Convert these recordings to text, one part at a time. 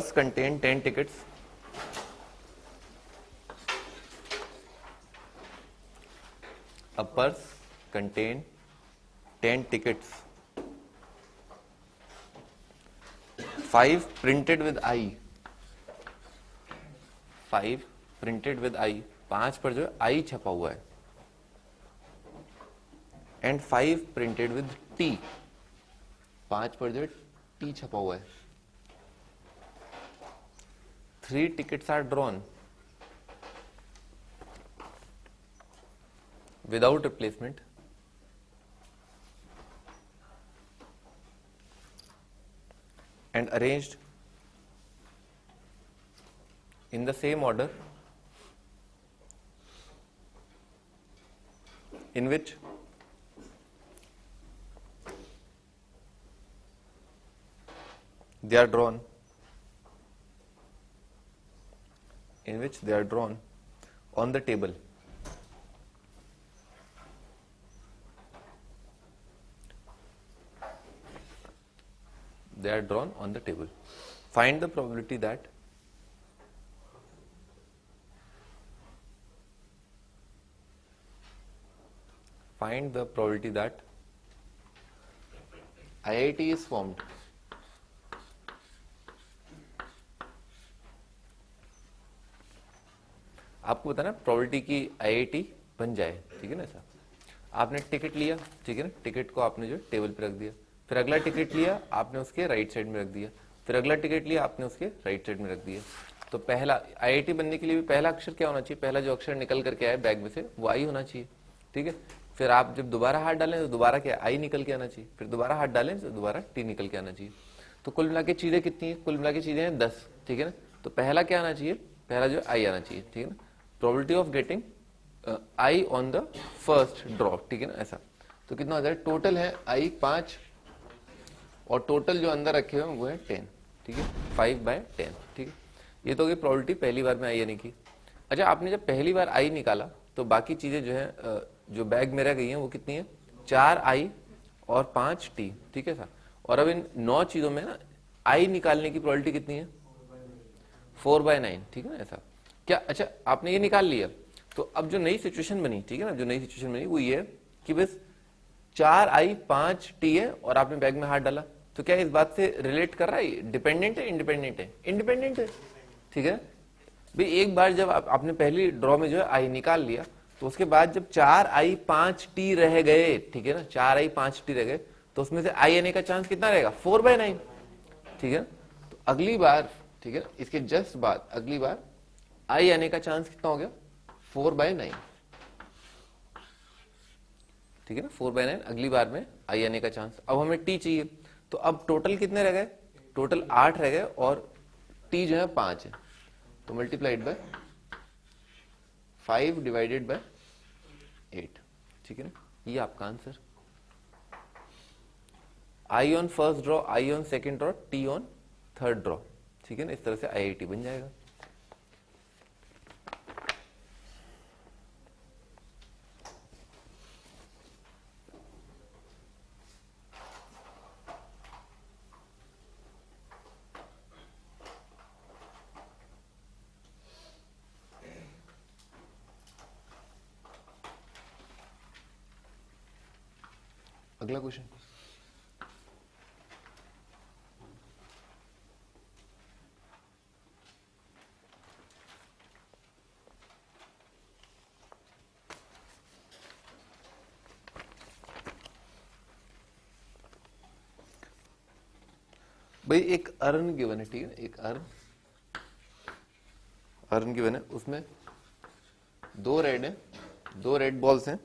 purse contained 10 tickets. A purse contained 10 tickets. 5 printed with I. 5 printed with I. 5 पर जो I छपा हुआ है. And 5 printed with T. 5 पर जो T छपा हुआ है. 3 tickets are drawn without replacement. And arranged in the same order in which they are drawn. In which they are drawn on the table. They are drawn on the table. Find the probability that IIT is formed. आपको बताना probability की IIT बन जाए, ठीक है ना sir. आपने ticket लिया, ठीक है ना, टिकट को आपने जो टेबल पे रख दिया, फिर अगला टिकट लिया आपने उसके राइट साइड में रख दिया, फिर अगला टिकट लिया आपने उसके राइट साइड में रख दिया. तो पहला आईआईटी बनने के लिए भी पहला अक्षर क्या होना चाहिए, पहला जो अक्षर निकल करके आए बैग में से वो आई होना चाहिए, ठीक है. फिर आप जब दोबारा हाथ डालें तो दोबारा क्या आई निकल के आना चाहिए, फिर दोबारा हाथ डालें तो दोबारा टी निकल के आना चाहिए. तो कुल मिला के चीजें कितनी है, कुल मिला के चीजें हैं 10, ठीक है ना. तो पहला क्या आना चाहिए, पहला जो आई आना चाहिए, ठीक है ना. Probability of getting I on the first draw, ठीक है ना, ऐसा. तो कितना हो जाए, टोटल है आई 5 और टोटल जो अंदर रखे हुए वो है 10, ठीक है, 5/10, ठीक है. ये तो होगी प्रोबेबिलिटी पहली बार में आई आने की. अच्छा, आपने जब पहली बार आई निकाला तो बाकी चीजें जो है जो बैग में रह गई हैं वो कितनी है, 4 आई और 5 टी, ठीक है सर. और अब इन 9 चीजों में ना आई निकालने की प्रोबेबिलिटी कितनी है, 4/9, ठीक है ना, ऐसा. क्या, अच्छा आपने ये निकाल लिया तो अब जो नई सिचुएशन बनी, ठीक है ना, जो नई सिचुएशन बनी वो ये है कि बस 4 आई 5 टी है और आपने बैग में हाथ डाला. तो क्या इस बात से रिलेट कर रहा है, डिपेंडेंट है इंडिपेंडेंट है, इंडिपेंडेंट है, ठीक है भाई. एक बार जब आपने पहली ड्रॉ में जो है आई निकाल लिया तो उसके बाद जब 4 आई 5 टी रह गए, ठीक है ना, 4 आई 5 टी रह गए तो उसमें से आई आने का चांस कितना रहेगा, 4/9, ठीक है. तो अगली बार, ठीक है, इसके जस्ट बाद अगली बार आई आने का चांस कितना हो गया, 4/9, ठीक है ना, 4/9 अगली बार में आई आने का चांस. अब हमें टी चाहिए तो अब टोटल कितने रह गए, टोटल 8 रह गए और टी जो है 5 है. तो मल्टीप्लाइड बाय 5 डिवाइडेड बाय 8, ठीक है ना. ये आपका answer. I on first draw, I on second draw, T on third draw, ठीक है ना. इस तरह से आईआईटी बन जाएगा. अगला क्वेश्चन. भाई एक अर्न गिवन है, ठीक है, एक अर्न गिवन है, उसमें 2 रेड है, 2 रेड बॉल्स हैं,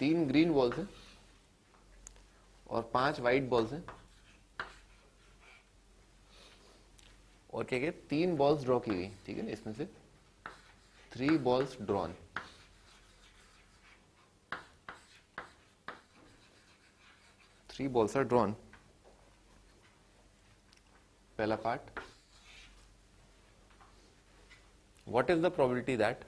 3 ग्रीन बॉल्स हैं और 5 व्हाइट बॉल्स हैं. और क्या क्या 3 बॉल्स ड्रॉ की गई, ठीक है ना, इसमें से 3 balls drawn. 3 balls are drawn. पहला part, what is the probability that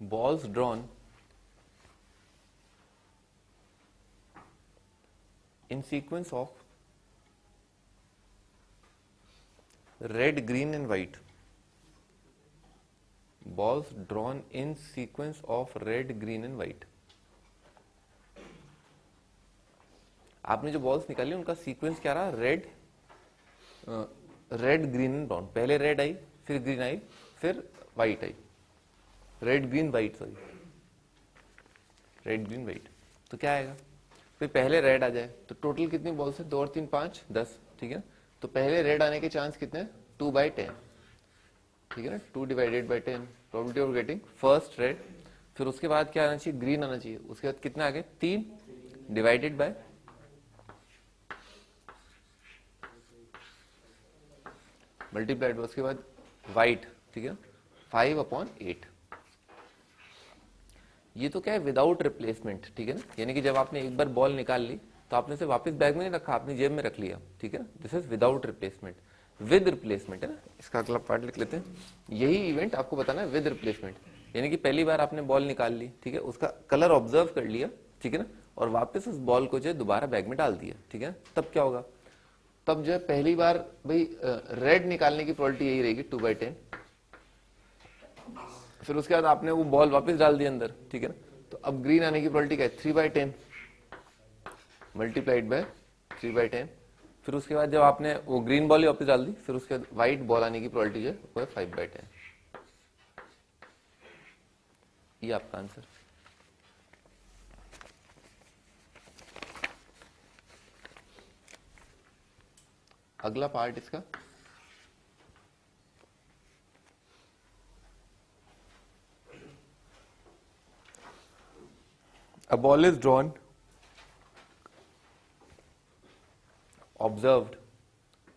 balls drawn in sequence of red, green and white. Balls drawn in sequence of red, green and white. आपने जो बॉल्स निकाली उनका सीक्वेंस क्या रहा? Red, red, green and brown. पहले red आई, फिर green आई, फिर व्हाइट आई. Red, green, white, sorry, red, green, white. तो क्या आएगा? फिर पहले रेड आ जाए तो टोटल कितनी बॉल्स है? 2 और 3 5 10. ठीक है, तो पहले रेड आने के चांस कितने हैं? 2/10. ठीक है ना, 2 divided by 10 probability of getting first red. फिर उसके बाद क्या आना चाहिए? ग्रीन आना चाहिए. उसके बाद कितना आ गया? 3 डिवाइडेड बाय मल्टीप्लाइड बाय उसके बाद व्हाइट. ठीक है, 5/8. ये तो क्या है? Without replacement. ठीक है ना, यानी कि जब आपने एक बार बॉल निकाल ली तो आपने उसे वापस बैग में नहीं रखा, आपने जेब में रख लिया. ठीक है ना, this is without replacement. With replacement है ना, इसका अगला पार्ट लिख लेते हैं. यही इवेंट आपको बताना है विद रिप्लेसमेंट. यानी कि पहली बार आपने बॉल निकाल ली, ठीक है, उसका कलर ऑब्जर्व कर लिया, ठीक है ना, और वापस उस बॉल को जो है दोबारा बैग में डाल दिया. ठीक है, तब क्या होगा? तब जो है पहली बार भाई रेड निकालने की प्रोबेबिलिटी यही रहेगी 2/10. फिर उसके बाद आपने वो बॉल वापस डाल दी अंदर. ठीक है ना, तो अब ग्रीन आने की प्रोबेबिलिटी क्या है? 3/10 मल्टीप्लाइड बाय 3/10. फिर उसके बाद जब आपने वो ग्रीन बॉल ही वापस डाल दी, फिर उसके बाद व्हाइट बॉल आने की प्रोबेबिलिटी जो है वो है 5/10. ये आपका आंसर. अगला पार्ट इसका, a ball is drawn, observed,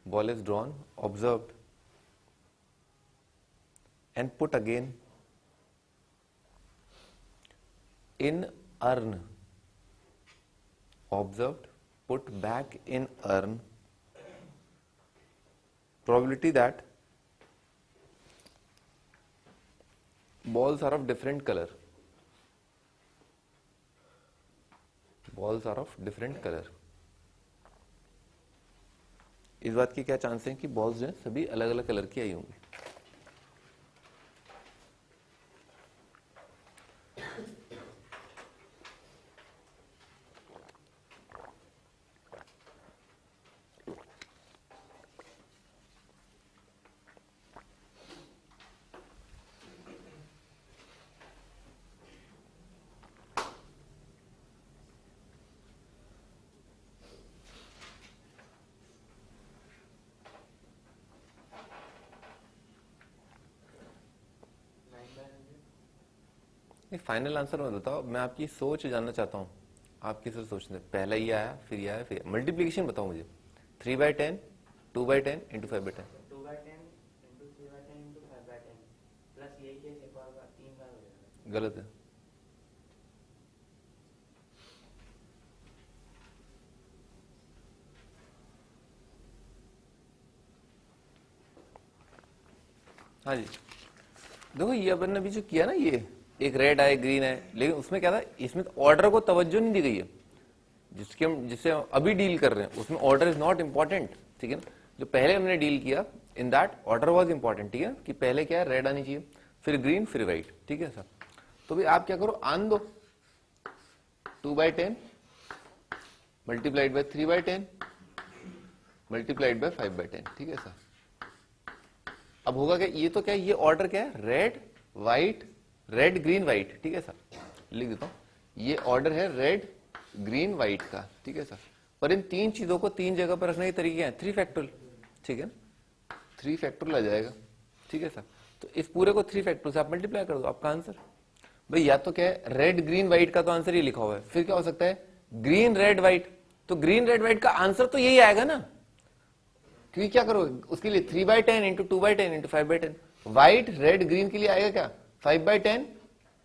ball is drawn, observed and put again in urn. Observed, put back in urn. Probability that balls are of different color. Balls are of different color. इस बात की क्या chance है कि balls जो है सभी अलग अलग कलर की आई होंगी? फाइनल आंसर मत बताओ, मैं आपकी सोच जानना चाहता हूँ. आप किस तरह सोचते हैं? पहला ये आया, फिर ये आया, फिर मल्टीप्लीकेशन बताओ मुझे. 3/10 2/10 इंटू 5/10. 2/10 इंटू 3/10 इंटू 5/10 प्लस यही केस एक और बार 3 बार हो जाएगा. गलत है. हाँ जी, देखो ये अपन ने अभी जो किया ना, ये एक रेड है, ग्रीन है, लेकिन उसमें क्या था? इसमें ऑर्डर को तवज्जो नहीं दी गई है. जिससे हम अभी डील कर रहे हैं उसमें ऑर्डर इज नॉट इंपॉर्टेंट. ठीक है ना, जो पहले हमने डील किया in that order was important. ठीक है, कि पहले क्या है? रेड आनी चाहिए, फिर ग्रीन, फिर व्हाइट. ठीक है सर, तो भाई आप क्या करो? आन दो. 2/10 मल्टीप्लाइड बाय 3/10 मल्टीप्लाइड बाय 5/10. ठीक है सर, अब होगा क्या? ये तो क्या है? ये ऑर्डर क्या है? Red white, red green white. ठीक है सर, लिख देता हूं. ये ऑर्डर है रेड ग्रीन व्हाइट का. ठीक है सर, पर इन तीन चीजों को तीन जगह पर रखने के तरीके हैं 3 फैक्टोरियल. ठीक है, 3 फैक्टोरियल आ जाएगा. ठीक है सर, तो इस पूरे को 3 फैक्टोरियल से आप मल्टीप्लाई कर दो, आपका आंसर. भाई या तो क्या है? रेड ग्रीन व्हाइट का तो आंसर ही लिखा हुआ है, फिर क्या हो सकता है? Green red white. तो ग्रीन रेड व्हाइट का आंसर तो यही आएगा ना, क्योंकि क्या करो उसके लिए 3/10 into 2/10 into 5/10. White red green के लिए आएगा क्या? 5/10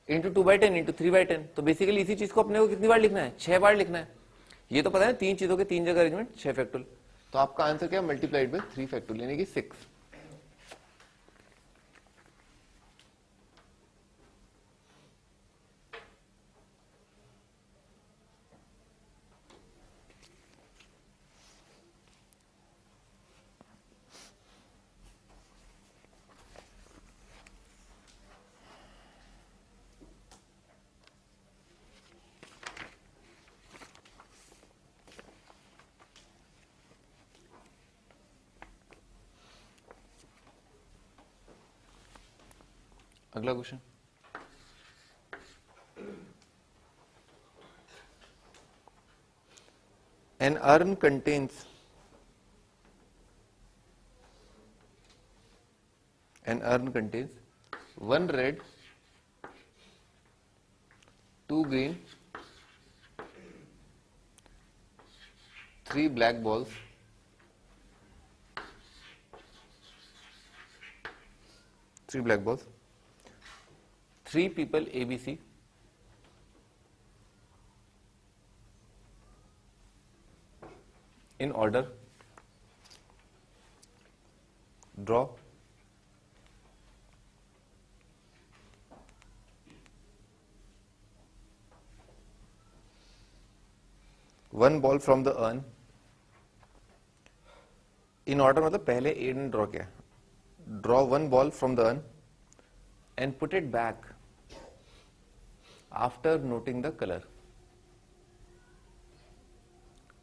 इंटू 2/10 इंटू 3/10. तो बेसिकली इसी चीज को अपने को कितनी बार लिखना है? 6 बार लिखना है. ये तो पता है, तीन चीजों के तीन जगह अरेंजमेंट 6 फैक्टोरियल. तो आपका आंसर क्या? मल्टीप्लाइड बाय 3 फैक्टोरियल यानी कि 6. अगला question, an urn contains one red, two green, three black balls, three people ABC, in order, draw, one ball from the urn, in order मतलब पहले A ने draw किया, draw one ball from the urn and put it back after noting the color.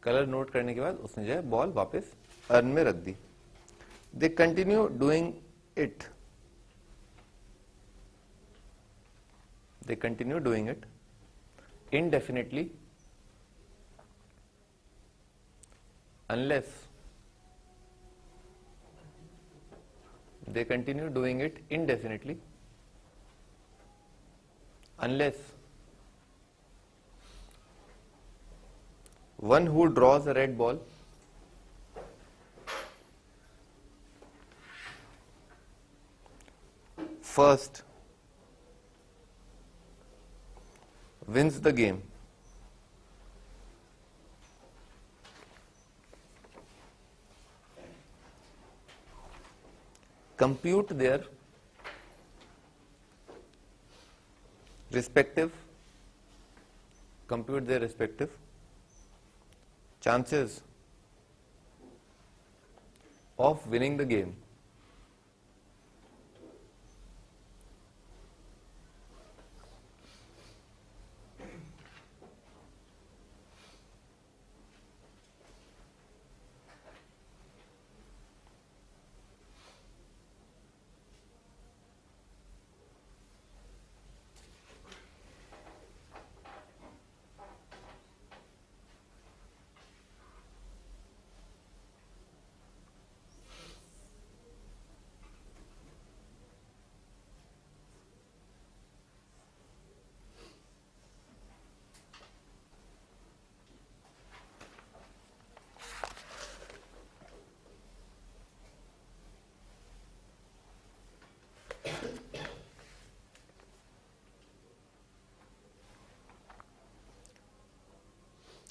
Colour note करने के बाद उसने जो है बॉल वापस अर्न में रख दी. They continue doing it indefinitely unless one who draws a red ball first wins the game. Compute their respective chances of winning the game.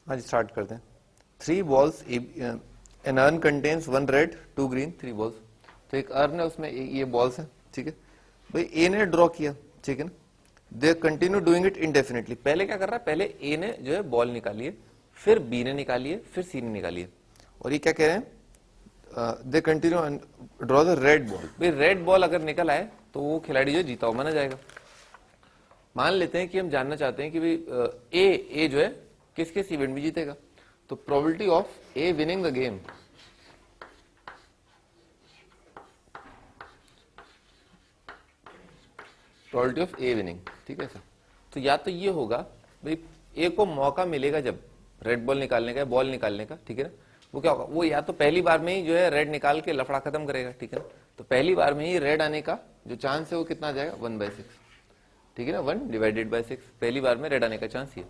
आज स्टार्ट करते हैं. 3 balls, an urn contains 1 red, 2 green, 3 balls. तो एक earn है, उसमें ये balls हैं, ठीक है भाई. ए ने ड्रॉ किया, ठीक है ना. दे कंटिन्यू डूइंग इट इंडेफिनेटली. पहले क्या कर रहा है, पहले ए ने जो है बॉल निकाली है, फिर बी ने निकाली है, फिर सी ने निकाली है. और ये क्या कह रहे हैं, they continue draw the red ball. भाई रेड बॉल अगर निकल आए तो वो खिलाड़ी जो जीता हुआ माना जाएगा. मान लेते हैं कि हम जानना चाहते हैं कि भाई ए जो है किस किस इवेंट में जीतेगा. तो probability of A winning the game probability of A winning, ठीक है सर. तो या तो ये होगा भाई ए को मौका मिलेगा जब रेड बॉल निकालने का, बॉल निकालने का, ठीक है ना. वो क्या होगा, वो या तो पहली बार में ही जो है रेड निकाल के लफड़ा खत्म करेगा, ठीक है ना. तो पहली बार में ही रेड आने का जो चांस है वो कितना आ जाएगा, 1/6, ठीक है ना. 1/6 पहली बार में रेड आने का चांस ही है.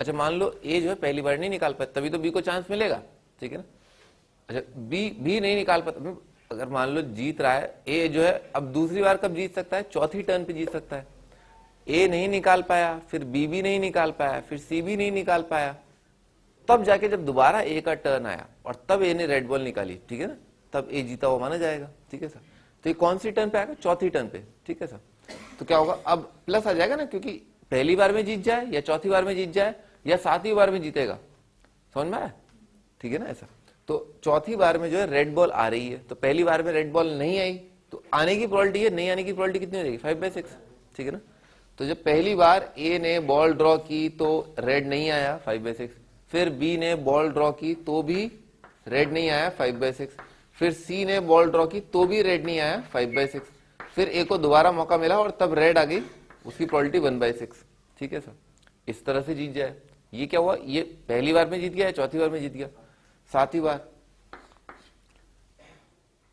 अच्छा मान लो ए जो है पहली बार नहीं निकाल पाया, तभी तो बी को चांस मिलेगा, ठीक है ना. अच्छा बी नहीं निकाल पाता, अगर मान लो जीत रहा है ए जो है, अब दूसरी बार कब जीत सकता है, चौथी टर्न पे जीत सकता है. ए नहीं निकाल पाया, फिर बी भी नहीं निकाल पाया, फिर सी भी नहीं निकाल पाया, तब जाके जब दोबारा ए का टर्न आया और तब ए ने रेड बॉल निकाली, ठीक है ना, तब ए जीता हुआ माना जाएगा, ठीक है सर. तो ये कौन सी टर्न पे आएगा, चौथी टर्न पे, ठीक है सर. तो क्या होगा, अब प्लस आ जाएगा ना, क्योंकि पहली बार में जीत जाए या चौथी बार में जीत जाए या 7वीं बार में जीतेगा, समझ में आया, ठीक है ना ऐसा. तो चौथी बार में जो है रेड बॉल आ रही है, तो पहली बार में रेड बॉल नहीं आई तो आने की प्रोबेबिलिटी है, नहीं आने की प्रोबेबिलिटी कितनी हो जाएगी, 5/6, ठीक है ना. तो जब पहली बार ए ने बॉल ड्रॉ की तो रेड नहीं आया, 5/6. फिर बी ने बॉल ड्रॉ की तो भी रेड नहीं आया, 5/6. फिर सी ने बॉल ड्रॉ की तो भी रेड नहीं आया, 5/6. फिर ए को दोबारा मौका मिला और तब रेड आ गई, उसकी प्रोबेबिलिटी 1/6। ठीक है सर, इस तरह से जीत जाए। ये क्या हुआ, ये पहली बार में जीत गया, चौथी बार में जीत गया, सातवीं बार,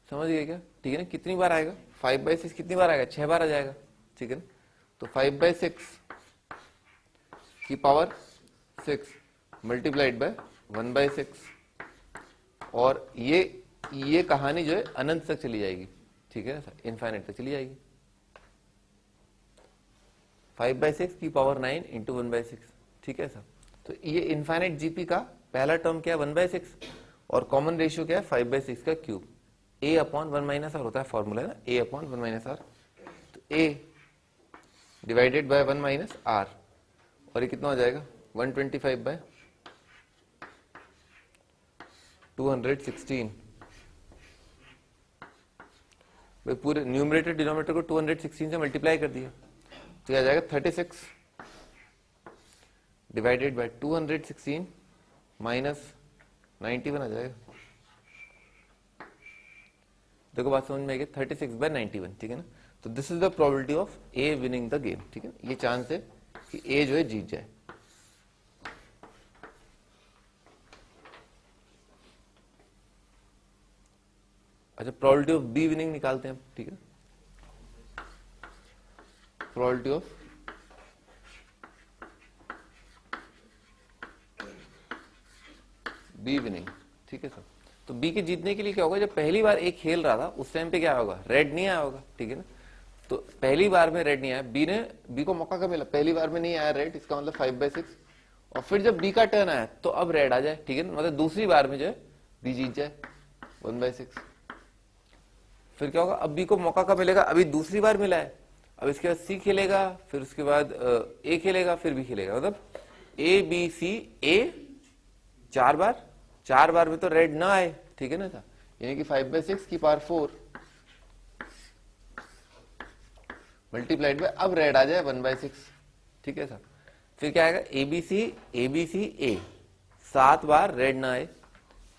समझ गए क्या? ठीक है ना, कितनी बार आएगा 5/6, कितनी बार आएगा, 6 बार आ जाएगा। ठीक है ना, तो 5/6 की पावर 6 मल्टीप्लाइड बाय 1/6, और ये कहानी जो है अनंत तक चली जाएगी। ठीक है ना सर, इनफाइनाइट तक चली जाएगी। 5/6 की पावर 9 इंटू 1/6। ठीक है सर, तो ये इनफाइनाइट जीपी का पहला टर्म क्या है 1/6, और कॉमन रेशियो क्या है 5/6 का क्यूब। a अपॉन 1 - r होता है फॉर्मूला, है ना, a अपॉन 1 - r, तो a डिवाइडेड बाय 1 - r, और ये कितना हो जाएगा 125/216। भाई पूरे न्यूमरेटर डिनोमिनेटर को 216 से मल्टीप्लाई कर दिया, तो आ जाएगा 36 डिवाइडेड बाय 216 माइनस 91 आ जाएगा। देखो बात समझ में आएगी, 36/91। ठीक है ना, तो this is the probability of A winning the game. ठीक है, ये चांस है कि ए जो है जीत जाए। अच्छा, प्रोबेबिलिटी ऑफ बी विनिंग निकालते हैं। ठीक है, प्रोबेबिलिटी ऑफ बी विनिंग। ठीक है सर, तो बी के जीतने के लिए क्या होगा, जब पहली बार ए खेल रहा था उस टाइम पे क्या होगा, रेड नहीं आया होगा। ठीक है ना, तो पहली बार में रेड नहीं आया, बी को मौका कब मिला, पहली बार में नहीं आया रेड, इसका मतलब 5/6, और फिर जब बी का टर्न आया तो अब रेड आ जाए। ठीक है ना, मतलब दूसरी बार में जो है बी जीत जाए 1/6। फिर क्या होगा, अब बी को मौका कब मिलेगा, अभी दूसरी बार मिला है, अब इसके बाद सी खेलेगा, फिर उसके बाद ए खेलेगा, फिर बी खेलेगा, मतलब ए बी सी ए 4 बार, 4 बार में तो रेड ना आए। ठीक है ना था, यानी कि 5/6 की पावर 4 मल्टीप्लाइड बाय, अब रेड आ जाए 1/6। ठीक है सर, फिर क्या आएगा, एबीसी ए 7 बार रेड ना आए,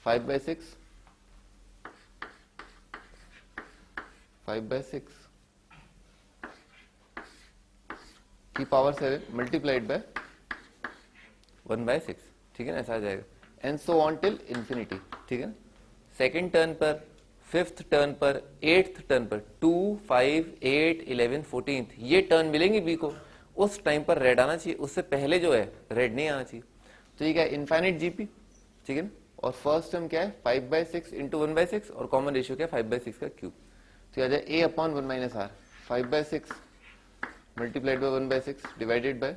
5/6 की पावर 7 मल्टीप्लाइड बाय 1/6। ठीक है ना, ऐसा आ जाएगा, and so on till infinity. ठीक है ना, सेकेंड टर्न पर, फिफ्थ टर्न पर, एट्थ टर्न पर, 2, 5, 8, 11, 14 ये टर्न मिलेंगे बी को, उस टाइम पर रेड आना चाहिए, उससे पहले जो है रेड नहीं आना चाहिए। तो ये क्या है, इनफाइनाइट जीपी। ठीक है ना, और फर्स्ट टर्म क्या है 5/6 इंटू 1/6, और कॉमन रेशियो क्या है 5/6 का क्यूब। तो आ जाए a upon 1 - r, 5/6 multiplied by 1/6 divided by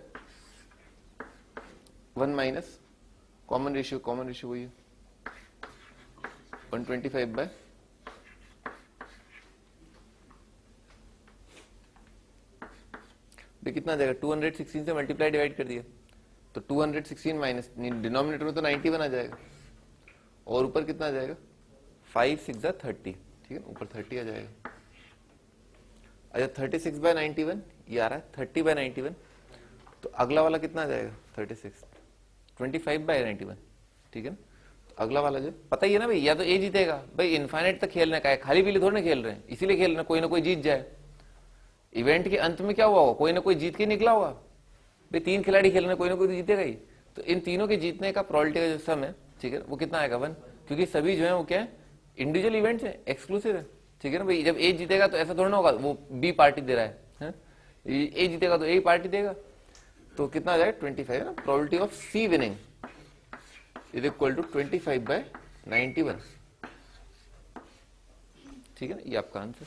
1 minus common ratio वही है 125/, कितना आ जाएगा, 216 से मल्टीप्लाई डिवाइड कर दिया, तो 216 माइनस डिनोमिनेटर में तो 91 आ जाएगा, और ऊपर कितना आ जाएगा 5 6 30। ठीक है, ऊपर 30 आ जाएगा। अच्छा, 36/91 ये आ रहा है 30/91, तो अगला वाला कितना आ जाएगा 36 25/91। ठीक है ना, तो अगला वाला जो पता ही है ना भाई, या तो ए जीतेगा, भाई इनफाइनाइट तक खेलने का है, खाली पीली थोड़ी ना खेल रहे हैं, इसीलिए खेल रहे हैं, कोई ना कोई जीत जाए। इवेंट के अंत में क्या हुआ होगा, कोई ना कोई जीत के निकला होगा, भाई 3 खिलाड़ी खेल रहे हैं, कोई ना कोई तो जीतेगा ही। तो इन तीनों के जीतने का प्रोबेबिलिटी का जो सम है, ठीक है, वो कितना आएगा 1, क्योंकि सभी जो है वो क्या है, इंडिविजुअल इवेंट्स है, एक्सक्लूसिव है। ठीक है ना भाई, जब ए जीतेगा तो ऐसा थोड़ा ना होगा वो बी पार्टी दे रहा है, ए जीतेगा तो ए पार्टी देगा, तो कितना आ जाएगा 25 है ना, probability of C winning is equal to 25/91। ठीक है ना, ये आपका आंसर।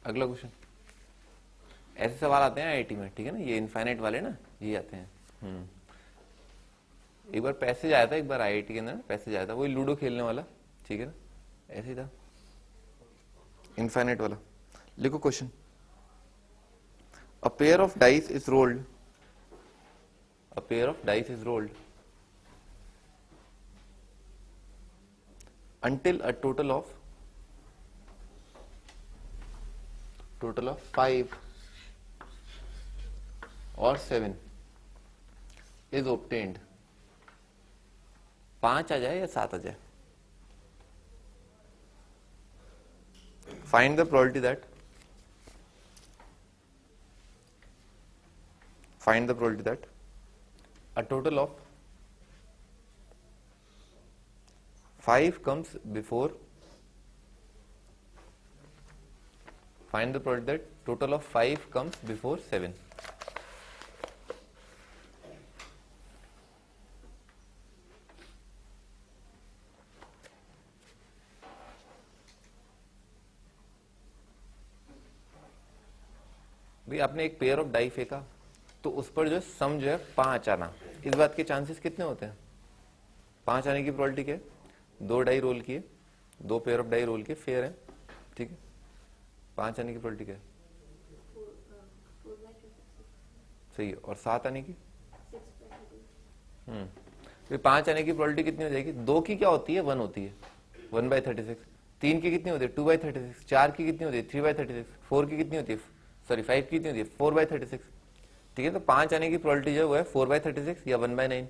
अगला क्वेश्चन, ऐसे सवाल आते हैं आईआईटी में। ठीक है ना, ये इनफाइनाइट वाले ना ये आते हैं। एक बार पैसेज आया था, एक बार आईआईटी के अंदर पैसेज आया था, वही लूडो खेलने वाला। ठीक है ना, ऐसे ही था इनफाइनाइट वाला। लिखो question, a pair of dice is rolled, a pair of dice is rolled until a total of total of 5 or 7 is obtained, 5 आ जाए या 7 आ जाए, find the probability that a total of 5 comes before, find the probability that total of 5 comes before 7. भाई आपने एक pair of die फेंका तो उस पर जो है सम जो है 5 आना, इस बात के चांसेस कितने होते हैं? 5 आने की प्रोबेबिलिटी क्या है? 2 डाई रोल किए, 2 पेयर ऑफ डाई रोल किए, फेयर है, ठीक है। 5 आने की प्रोबेबिलिटी क्या है? सही है। और 7 आने की? 5 आने की प्रोबेबिलिटी कितनी हो जाएगी? 2 की क्या होती है? 1 होती है, 1/36। 3 की कितनी होती है? 2/36। 4 की कितनी होती है? 3/36। 4 की कितनी होती है? सॉरी 5 की कितनी होती है? 4/36। ठीक है, तो 5 आने की प्रोबेबिलिटी जो है 4/36 या 1/9,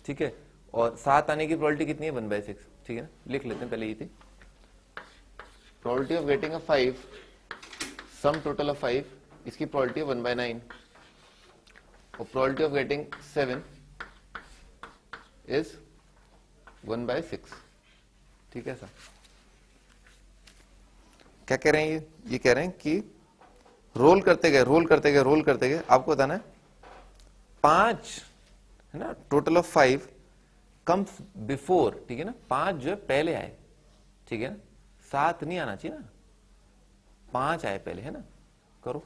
ठीक है। और 7 आने की प्रोबेबिलिटी कितनी है? 1/6, ठीक है ना। लिख लेते हैं पहले ये थी probability of getting a 5, sum total of 5, इसकी प्रोबेबिलिटी है 1/9, और प्रोबेबिलिटी ऑफ गेटिंग 7 इज 1/6, ठीक है सर। क्या कह रहे हैं ये कह रहे हैं कि रोल करते गए आपको बताना है 5 है ना, टोटल ऑफ 5 कम्स बिफोर, ठीक है ना, 5 जो है पहले आए, ठीक है ना, 7 नहीं आना चाहिए ना, 5 आए पहले, है ना। करो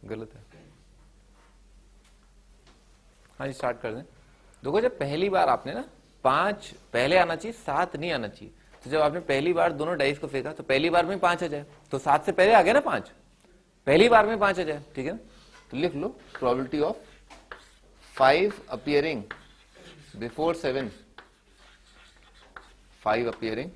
गलत है। हाँ जी, स्टार्ट कर दें। देखो जब पहली बार आपने ना 5 पहले आना चाहिए, 7 नहीं आना चाहिए, तो जब आपने पहली बार दोनों डाइस को फेंका तो पहली बार में 5 आ जाए, तो 7 से पहले आ गया ना 5, पहली बार में 5 आ जाए, ठीक है ना। तो लिख लो probability of 5 appearing before 7, 5 appearing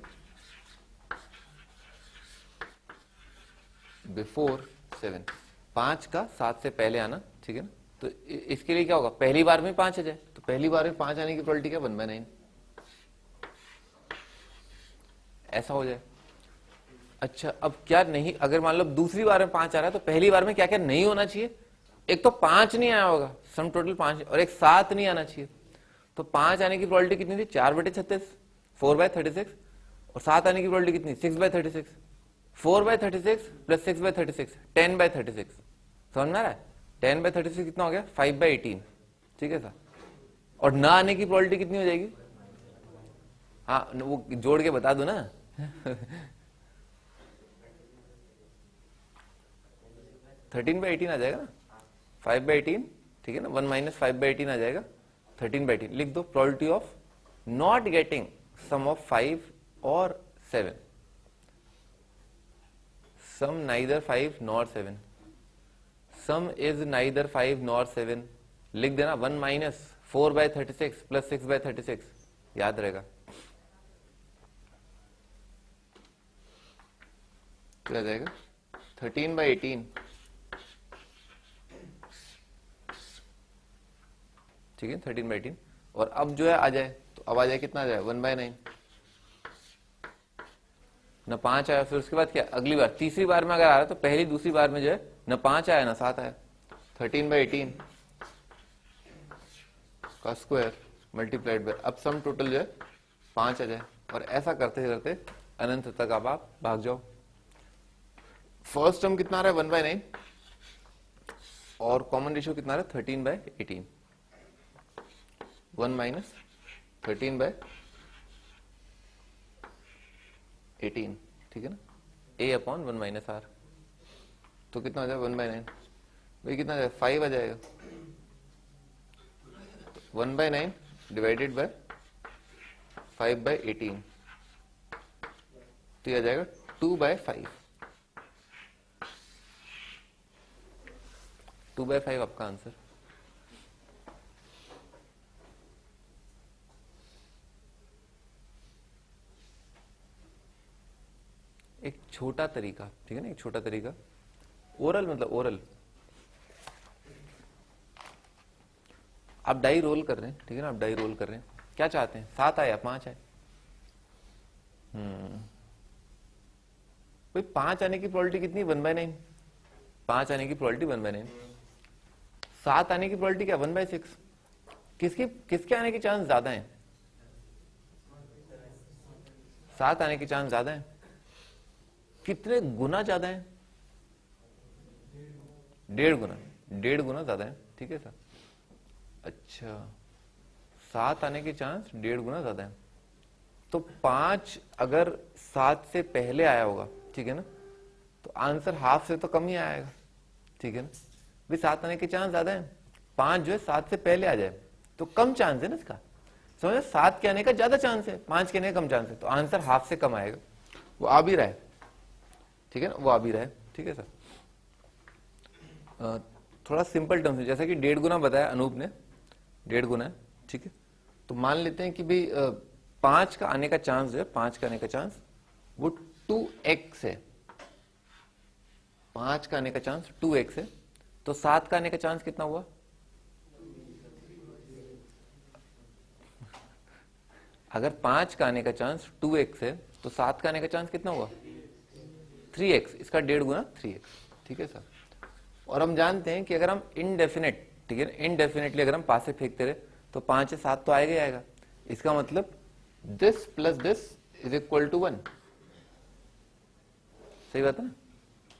before 7, 5 का 7 से पहले आना, ठीक है ना। तो इसके लिए क्या होगा? पहली बार में 5 आ जाए, तो पहली बार में 5 आने की प्रोबेबिलिटी क्या? 1/9, ऐसा हो जाए। अच्छा, अब क्या नहीं, अगर मान लो दूसरी बार में 5 आ रहा है तो पहली बार में क्या क्या नहीं होना चाहिए? एक तो 5 नहीं आया होगा, सम टोटल 5, और एक 7 नहीं आना चाहिए। तो 5 आने की प्रोबेबिलिटी कितनी थी? 4/36, 4/36, और 7 आने की प्रोबेबिलिटी कितनी? 6/36। 4/36 प्लस 6/36, 10/36, समझ में आ रहा है? 10/36 कितना हो गया? 5/18, ठीक है सर। और ना आने की प्रोबेबिलिटी कितनी हो जाएगी? हाँ, वो जोड़ के बता दो ना। 13/18 आ जाएगा ना, 5/18, ठीक है ना, 1 - 5/18 आ जाएगा, 13/18 लिख दो। Probability of not getting sum of 5 और 7, sum neither 5 nor 7, sum is neither 5 nor 7, लिख देना। 1 - 4/36 प्लस 6/36, याद रहेगा, क्या आ जाएगा? 13/18, ठीक है, 13/18। और अब जो है आ जाए, तो अब आ जाए कितना आ जाए? 1/9 न 5 आया, फिर उसके बाद क्या? अगली बार तीसरी बार में अगर आ रहा है तो पहली दूसरी बार में जो है न 5 आया न 7 आया, 13/18, का स्क्वायर मल्टीप्लाइड बाय, अब सम टोटल जो है 5 आ जाए, और ऐसा करते करते अनंत तक अब आप भाग जाओ। फर्स्ट टर्म कितना आ रहा है 1/9, और कॉमन रेशियो कितना आ रहा है 13/18, 1 माइनस 13/18, ठीक है ना, a अपॉन 1 माइनस आर, तो कितना हो जाएगा 1/9, भाई कितना आ जाएगा 5 आ जाएगा, 1/9 डिवाइडेड बाय 5/18, तो ये आ जाएगा 2/5, 2/5 आपका आंसर। एक छोटा तरीका, ठीक है ना, एक छोटा तरीका, ओरल मतलब ओरल, आप डाई रोल कर रहे हैं, ठीक है ना, आप डाई रोल कर रहे हैं, क्या चाहते हैं 7 आए या 5 आए? भाई 5 आने की प्रोबेबिलिटी कितनी 1/9, 5 आने की प्रोबेबिलिटी 1/9, 7 आने की प्रोबेबिलिटी क्या 1/6, किसके आने के चांस ज्यादा हैं? 7 आने के चांस ज्यादा हैं, कितने गुना ज्यादा है? 1.5 गुना, 1.5 गुना ज्यादा है, ठीक है सर। अच्छा, 7 आने के चांस 1.5 गुना ज्यादा है, तो 5 अगर 7 से पहले आया होगा, ठीक है ना, तो आंसर हाफ से तो कम ही आएगा, ठीक है ना, भाई 7 आने के चांस ज्यादा है, 5 जो है 7 से पहले आ जाए तो कम चांस है ना इसका, समझो 7 के आने का ज्यादा चांस है, 5 के आने का कम चांस है, तो आंसर हाफ से कम आएगा, वो आ भी रहा है, ठीक है ना, वो आ भी रहा है, ठीक है सर। थोड़ा सिंपल टर्म्स में, जैसा कि 1.5 गुना बताया अनूप ने, 1.5 गुना है, ठीक है, तो मान लेते हैं कि भाई 5 का आने का चांस जो है, 5 का आने का चांस वो 2x है, 5 का आने का चांस 2x है, तो 7 का आने का चांस कितना हुआ? अगर 5 का आने का चांस 2x है तो 7 का आने का चांस कितना हुआ? 3x, इसका 1.5 गुना 3x, ठीक है सर। और हम जानते हैं कि अगर हम इनडेफिनेट, ठीक है, इनडेफिनेटली अगर हम पासे फेंकते रहे तो 5 से 7 तो आएगा ही आएगा, इसका मतलब this plus this is equal to 1, सही बात है ना,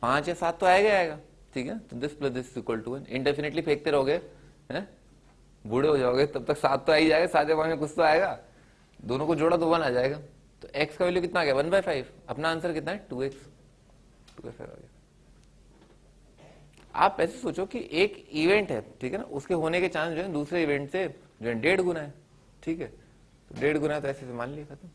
5 या 7 तो आएगा ही आएगा, ठीक है, तो this plus this is equal to 1, indefinitely फेंकते रहोगे, है, बूढ़े हो जाओगे तब तक 7 तो आ ही जाएगा, 7 या 5 में कुछ तो आएगा, दोनों को जोड़ा तो 1 आ जाएगा, तो x का वैल्यू कितना आ गया 1/5, अपना आंसर कितना है 2x, 2/5 आ गया। आप ऐसे सोचो कि एक इवेंट है, ठीक है ना, उसके होने के चांस जो है दूसरे इवेंट से जो है 1.5 गुना है, ठीक है, तो 1.5 गुना तो ऐसे से मान लिया खत्म।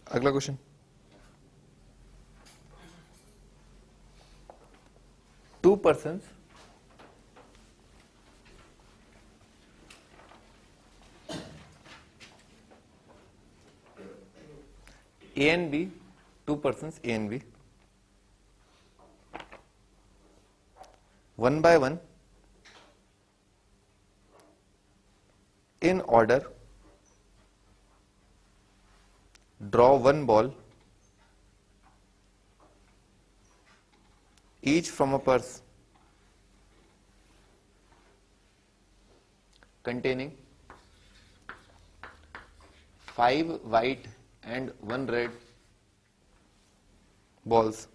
अगला question, 2 persons A and B, 2 persons A and B, one by one, in order, draw one ball, each from a purse containing 5 white and 1 red balls,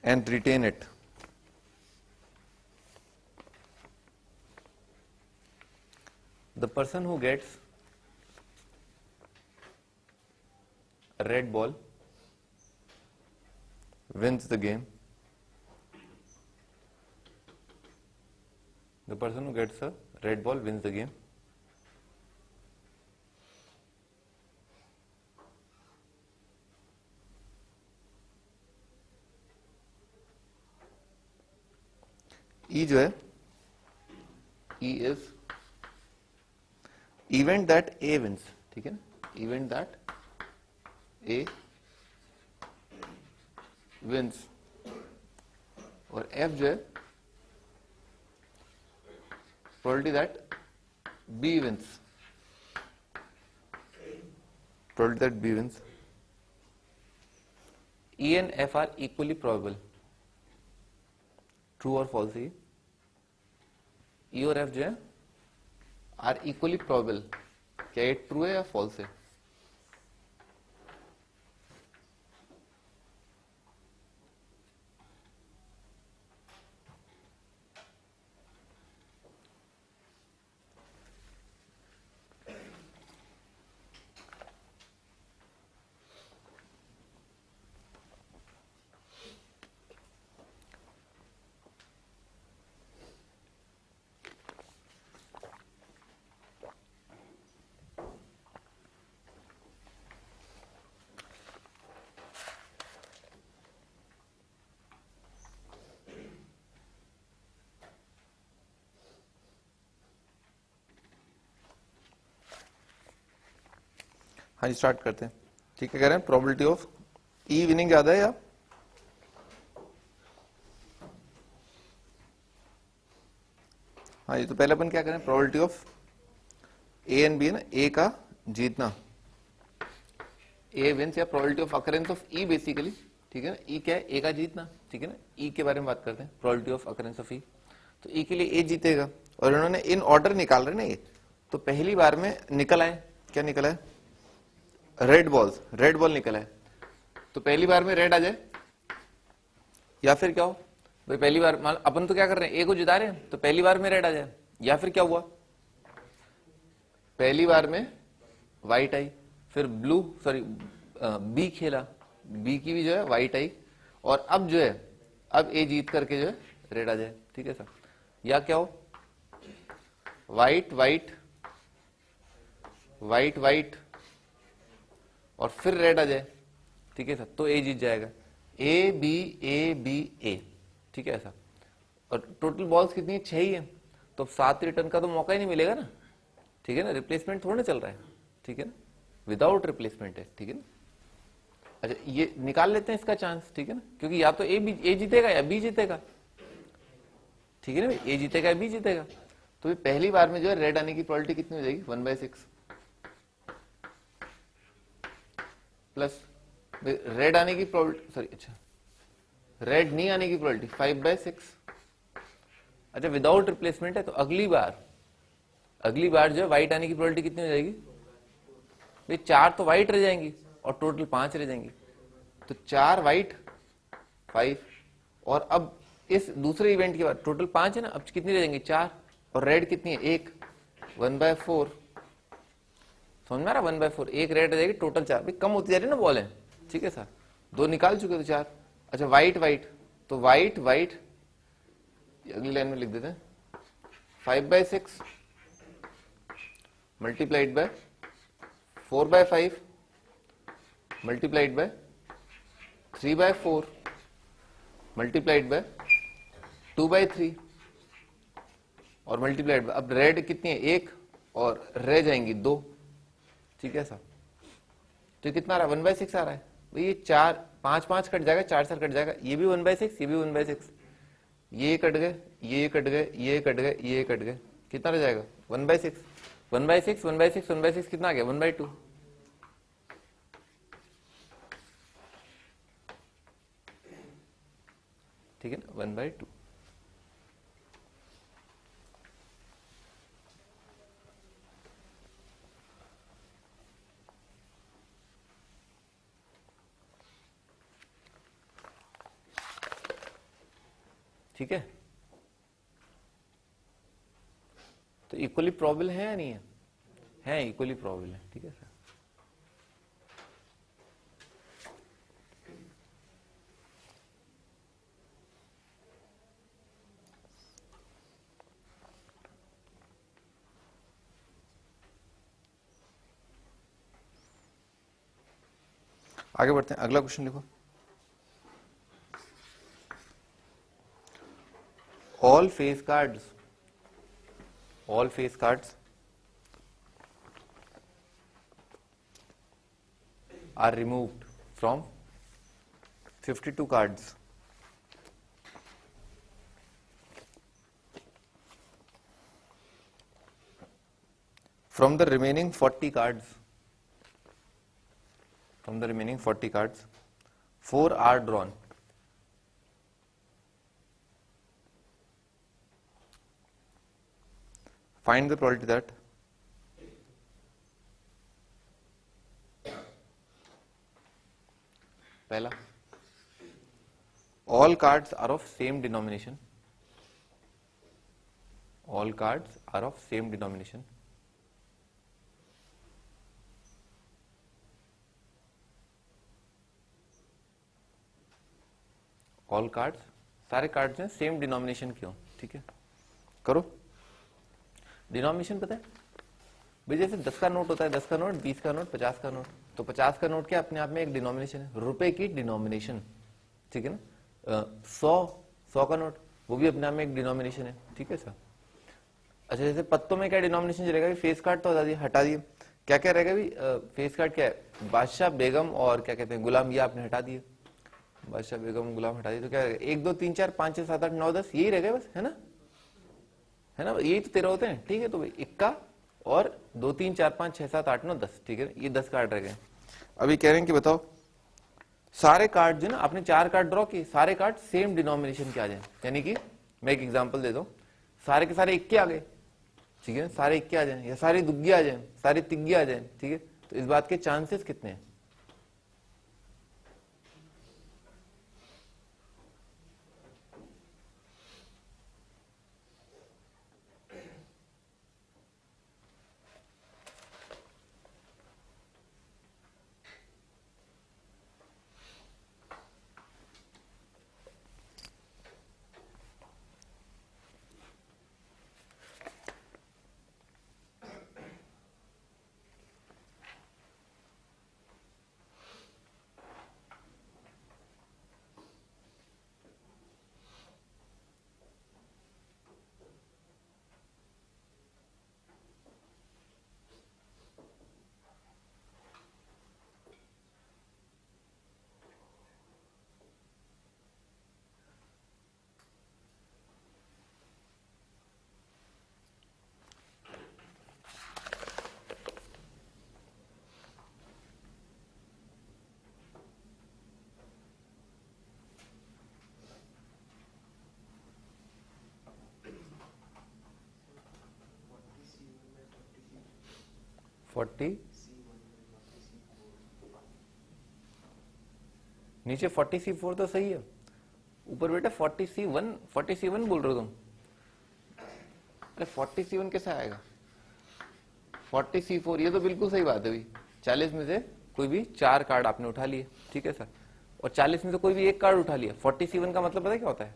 and retain it. The person who gets a red ball wins the game. The person who gets a red ball wins the game. E जो है, E is event that A wins, ठीक है ना, event that A wins, और F जो है probability that B wins, probability that B wins. E and F R equally probable, true और false है? ई और एफ जो है आर इक्वली प्रोबेबल, क्या ये ट्रू है या फॉल्स है? हाँ जी, स्टार्ट करते हैं। ठीक है, कह रहे हैं प्रोबेबिलिटी ऑफ ई विनिंग ज्यादा है या हाँ जी, तो पहले अपन क्या करें, probability of A and B है ना, ए का जीतना, ए विंस या probability of occurrence of E basically. ठीक है ना, ई क्या है, ए का जीतना। ठीक है ना, ई के बारे में बात करते हैं, प्रोबेबिलिटी ऑफ अकरेंस ऑफ ई। तो ई के लिए ए जीतेगा और इन्होंने इन ऑर्डर निकाल रहे ना ये, तो पहली बार में निकल आए, क्या निकला है, रेड बॉल्स, रेड बॉल निकला है। तो पहली बार में रेड आ जाए या फिर क्या हो भाई, पहली बार मान अपन तो क्या कर रहे हैं, ए को जिता रहे हैं, तो पहली बार में रेड आ जाए, या फिर क्या हुआ, पहली बार में व्हाइट आई, फिर ब्लू सॉरी बी खेला, बी की भी जो है व्हाइट आई, और अब जो है अब ए जीत करके जो है रेड आ जाए। ठीक है सर, या क्या हो, व्हाइट व्हाइट व्हाइट व्हाइट और फिर रेड आ जाए। ठीक है सर, तो ए जीत जाएगा, ए बी ए बी ए। ठीक है ऐसा, और टोटल बॉल्स कितनी है, 6 ही है, तो 7 रिटर्न का तो मौका ही नहीं मिलेगा ना। ठीक है ना, रिप्लेसमेंट थोड़ा चल रहा है। ठीक है ना, विदाउट रिप्लेसमेंट है। ठीक है ना, अच्छा ये निकाल लेते हैं इसका चांस। ठीक है ना, क्योंकि या तो ए जीतेगा या बी जीतेगा। ठीक है ना, ए जीतेगा या बी जीतेगा। तो भी पहली बार में जो है रेड आने की प्रोबेबिलिटी कितनी हो जाएगी, 1/6 प्लस रेड आने की प्रोबेबिलिटी, सॉरी अच्छा रेड नहीं आने की प्रोबेबिलिटी 5/6। अच्छा विदाउट रिप्लेसमेंट है, तो अगली बार जो है व्हाइट आने की प्रोबेबिलिटी कितनी हो जाएगी भाई, 4 तो व्हाइट रह जाएंगी और टोटल 5 रह जाएंगी, तो 4 व्हाइट 5, और अब इस दूसरे इवेंट के बाद टोटल 5 है ना, अब कितनी रह जाएंगी, 4, और रेड कितनी है, 1, 1/4। समझ में आ रहा, 1/4, एक रेड रह जाएगी, टोटल 4, भाई कम होती जा रही है ना बॉल है। ठीक है सर, 2 निकाल चुके तो 4। अच्छा व्हाइट व्हाइट, तो व्हाइट व्हाइट अगली लाइन में लिख देते हैं, 5/6 multiplied by 4/5 multiplied by 3/4 multiplied by 2/3 और मल्टीप्लाइड बाय, अब रेड कितनी है, 1 और रह जाएंगी 2। ठीक है सर, तो कितना आ रहा है, 1/6 आ रहा है भाई, ये 4 5 5 कट जाएगा, 4 4 कट जाएगा, ये भी 1/6, ये भी 1/6, ये कट गए, ये कट गए, ये कट गए, ये कट गए, कितना रह जाएगा, 1/6 1/6 1/6 1/6 कितना आ गया, 1/2। ठीक है ना, 1/2। ठीक है, तो इक्वली प्रोबेबल है या नहीं है इक्वली प्रोबेबल है। ठीक है सर, आगे बढ़ते हैं, अगला क्वेश्चन लिखो। all face cards are removed from 52 cards from the remaining 40 cards 4 are drawn. Find the probability that पहला, all cards are of same denomination. All cards are of same denomination. All cards, सारे cards हैं same denomination के हो, ठीक है। करो, denomination पता है भाई, जैसे 10 का नोट होता है, 10 का नोट, 20 का नोट, 50 का नोट, तो 50 का नोट क्या अपने आप में एक डिनोमिनेशन है, रुपए की डिनोमिनेशन, ठीक है ना। 100 का नोट, वो भी अपने आप में एक डिनोमिनेशन है, ठीक है सर। अच्छा, जैसे पत्तों में क्या डिनोमिनेशन चलेगा, फेस कार्ड तो हटा दिए, क्या क्या रहेगा भी, फेस कार्ड क्या है, बादशाह, बेगम और क्या कहते हैं गुलाम, ये आपने हटा दिए, बादशाह, बेगम, गुलाम हटा दिए, तो क्या रहेगा, 1 2 3 4 5 6 7 8 9 10, यही रहेगा बस, है ना, है ना, यही तो 13 होते हैं, ठीक है। तो भाई इक्का और 2 3 4 5 6 7 8 9 10, ठीक है, ये 10 कार्ड रह गए। अभी कह रहे हैं कि बताओ सारे कार्ड जो ना, आपने 4 कार्ड ड्रॉ किए, सारे कार्ड सेम डिनोमिनेशन के आ जाए, यानी कि मैं एक एग्जांपल दे दूं, सारे के सारे इक्के आ गए, ठीक है, सारे इक्के आ जाए या सारे दुग्गे आ जाए, सारे तिग्गे आ जाए, ठीक है, तो इस बात के चांसेस कितने हैं? नीचे 40C4 तो सही है, ऊपर बेटा 40C1 बोल रहे हो तुम, अरे 40C1 कैसे आएगा, 40C4 ये तो बिल्कुल सही बात है भाई। 40 में से कोई भी 4 कार्ड आपने उठा लिए, ठीक है सर, और 40 में से कोई भी एक कार्ड उठा लिया, 40C1 का मतलब पता है क्या होता है,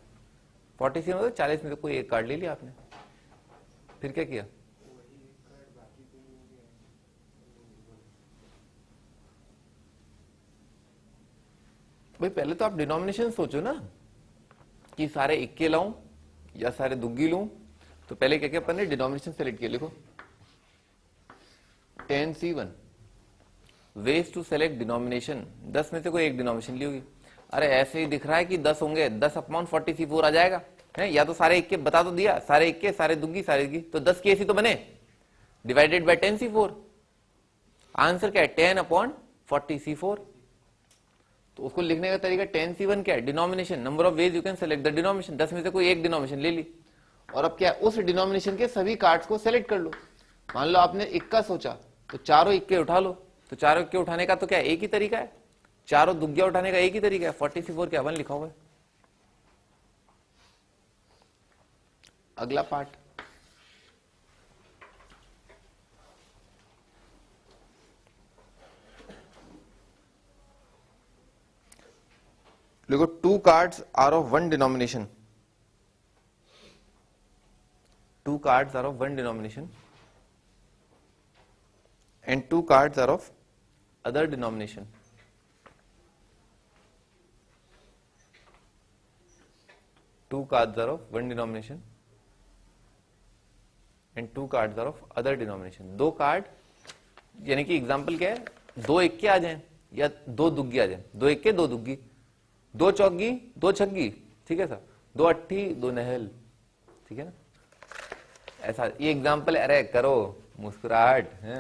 40C1 मतलब 40 में से कोई एक कार्ड ले लिया आपने, फिर क्या किया, भाई पहले तो आप डिनोमिनेशन सोचो ना, कि सारे इक्के लाऊं या सारे दुग्गी लूं, तो पहले क्या क्या अपन ने डिनोमिनेशन सेलेक्ट किया, लिखो 10C1 ways to select denomination, 10 में से कोई एक डिनोमिनेशन ली होगी, अरे ऐसे ही दिख रहा है कि 10 होंगे, 10 अपॉन 40C4 आ जाएगा, है या तो सारे इक्के बता तो दिया, सारे इक्के सारे दुग्गी सारे दुग्गी, तो 10 की ऐसी तो बने, डिवाइडेड बाय 10C4, आंसर क्या है 10 अपॉन 40C4। तो उसको लिखने का तरीका 10C1 क्या है, denomination, number of ways you can select the denomination, 10 में से कोई एक डिनोमिनेशन ले ली, और अब क्या है, उस डिनोमिनेशन के सभी कार्ड्स को सेलेक्ट कर लो। मान लो आपने इक्का सोचा, तो चारों इक्के उठा लो, तो चारों इक्के उठाने का तो क्या एक ही तरीका है, चारों दुग्गिया उठाने का एक ही तरीका है, 40C4 क्या 1 लिखा हुआ है। अगला पार्ट, देखो 2 cards are of one denomination, 2 cards are of one denomination and 2 cards are of other denomination, 2 cards are of one denomination and 2 cards are of other denomination। 2 card यानी कि एग्जांपल क्या है, 2 इक्के आ जाएं या 2 दुग्गी आ जाएं, 2 इक्के 2 दुग्गी, 2 चौगी 2 छग्गी, ठीक है सर, 2 अट्ठी 2 नहल, ठीक है ना, ऐसा ये एग्जांपल है, अरे करो मुस्कुराहट है।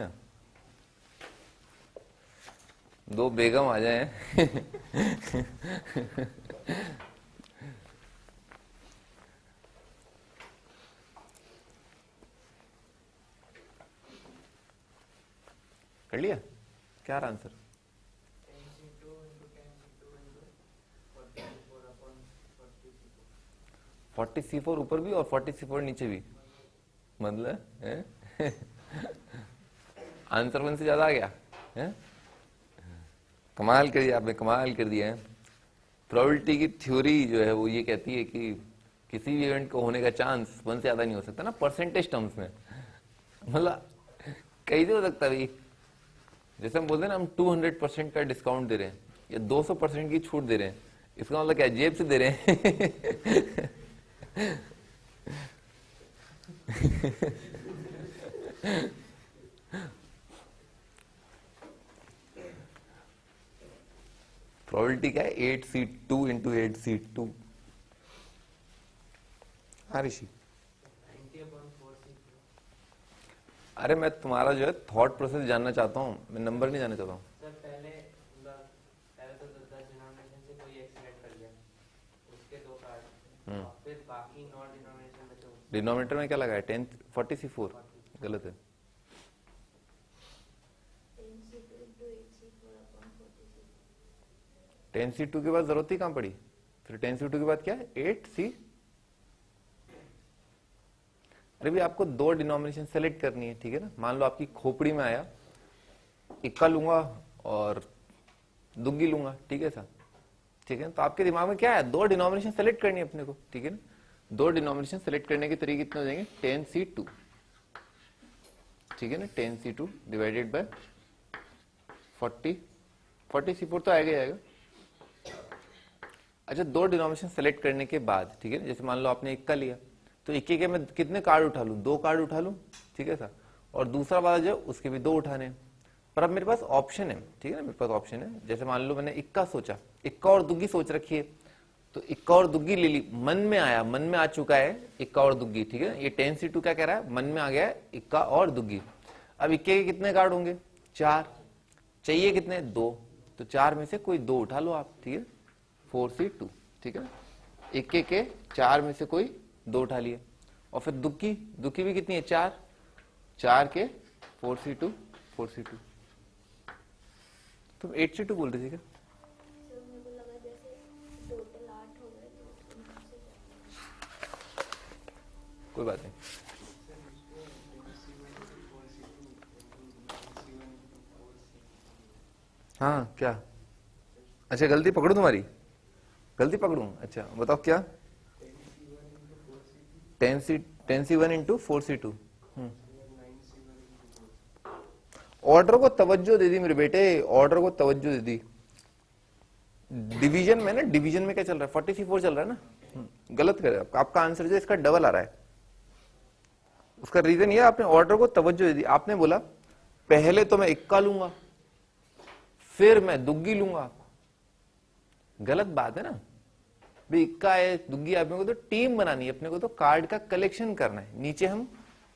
दो बेगम आ जाए। कर लिया क्या answer? 10c2 into 10c2 into 44 upon 40c4। 40c4 ऊपर भी और 40c4 नीचे भी, मतलब है? आंसर 1 से ज्यादा आ गया है? कमाल कर दिया आपने, कमाल कर दिया है। प्रोबेबिलिटी की थ्योरी जो है वो ये कहती है कि किसी भी इवेंट को होने का चांस 1 से ज्यादा नहीं हो सकता ना, परसेंटेज टर्म्स में। मतलब कैसे हो सकता है भाई? जैसे हम बोलते हैं ना, हम 200% का डिस्काउंट दे रहे हैं या 200% की छूट दे रहे हैं, इसका मतलब क्या, जेब से दे रहे हैं? प्रोबेबिलिटी क्या है? 8c2 into 8c2। हाँ ऋषि, 90 upon 4c4। अरे मैं तुम्हारा जो है थॉट प्रोसेस जानना चाहता हूँ, मैं नंबर नहीं जानना चाहता हूँ। सर पहले तो 10 डिनोमिनेशन से कोई एक सिलेक्ट कर लिया, उसके दो कार्ड, और फिर बाकी 9 डिनोमिनेशन बचे उसके। डिनोमिनेटर में क्या लगा है? 10 40c4, गलत है। 10c2 into 8c4 upon 40c4। 10c2 के बाद जरूरत ही कहां पड़ी? फिर 10c2 के बाद क्या है? 8c। अरे भी आपको दो डिनोमिनेशन सेलेक्ट करनी है, ठीक है ना। मान लो आपकी खोपड़ी में आया, इक्का लूंगा और दुग्गी लूंगा, ठीक है सर, ठीक है। तो आपके दिमाग में क्या है? दो डिनोमिनेशन सेलेक्ट करनी है अपने को, ठीक है ना। दो डिनोमिनेशन सेलेक्ट करने के तरीके कितने हो जाएंगे? 10c2, ठीक है ना। 10c2 डिवाइडेड बाय 40c4 तो आएगा ही आएगा। अच्छा, दो डिनोमिनेशन सेलेक्ट करने के बाद, ठीक है, जैसे मान लो आपने इक्का लिया, तो इक्के के मैं कितने कार्ड उठा लूं? 2 कार्ड उठा लूं, ठीक है सर। और दूसरा वाला जो उसके भी 2 उठाने हैं। पर अब मेरे पास ऑप्शन है, ठीक है ना, मेरे पास ऑप्शन है। जैसे मान लो मैंने इक्का सोचा, इक्का और दुग्गी सोच रखी है, तो इक्का और दुग्गी ले ली, मन में आया, मन में आ चुका है इक्का और दुग्गी, ठीक है। ये 10c2 क्या कह रहा है? मन में आ गया है इक्का और दुग्गी। अब इक्के के कितने कार्ड होंगे? 4। चाहिए कितने? 2। तो 4 में से कोई 2 उठा लो आप, ठीक है। 4c2, ठीक है ना। इक्के के 4 में से कोई 2 उठा लिए। और फिर दुग्गी, दुग्गी भी कितनी है? 4। 4 के 4c2, 4c2। तुम 8c2 बोल रहे थे क्या? सर मेरे को लगा जैसे टोटल 8 हो गए तो उनमें से कोई बात नहीं। हाँ क्या? अच्छा, गलती पकड़ू तुम्हारी? गलती पकड़ू? अच्छा बताओ क्या? 10c1 into 4c2। ऑर्डर को तवज्जो दे दी मेरे बेटे, ऑर्डर को तवज्जो दे दी। डिवीजन में ना, डिवीजन में क्या चल रहा है? 40c4 चल रहा है ना। गलत कर आपका आंसर जो इसका डबल आ रहा है। उसका रीजन ये, आपने ऑर्डर को तवज्जो दे दी। आपने बोला पहले तो मैं इक्का लूंगा, फिर मैं दुग्गी लूंगा। गलत बात है ना भाई। इक्का है, दुग्गी, अपने को तो टीम बनानी है, अपने को तो कार्ड का कलेक्शन करना है। नीचे हम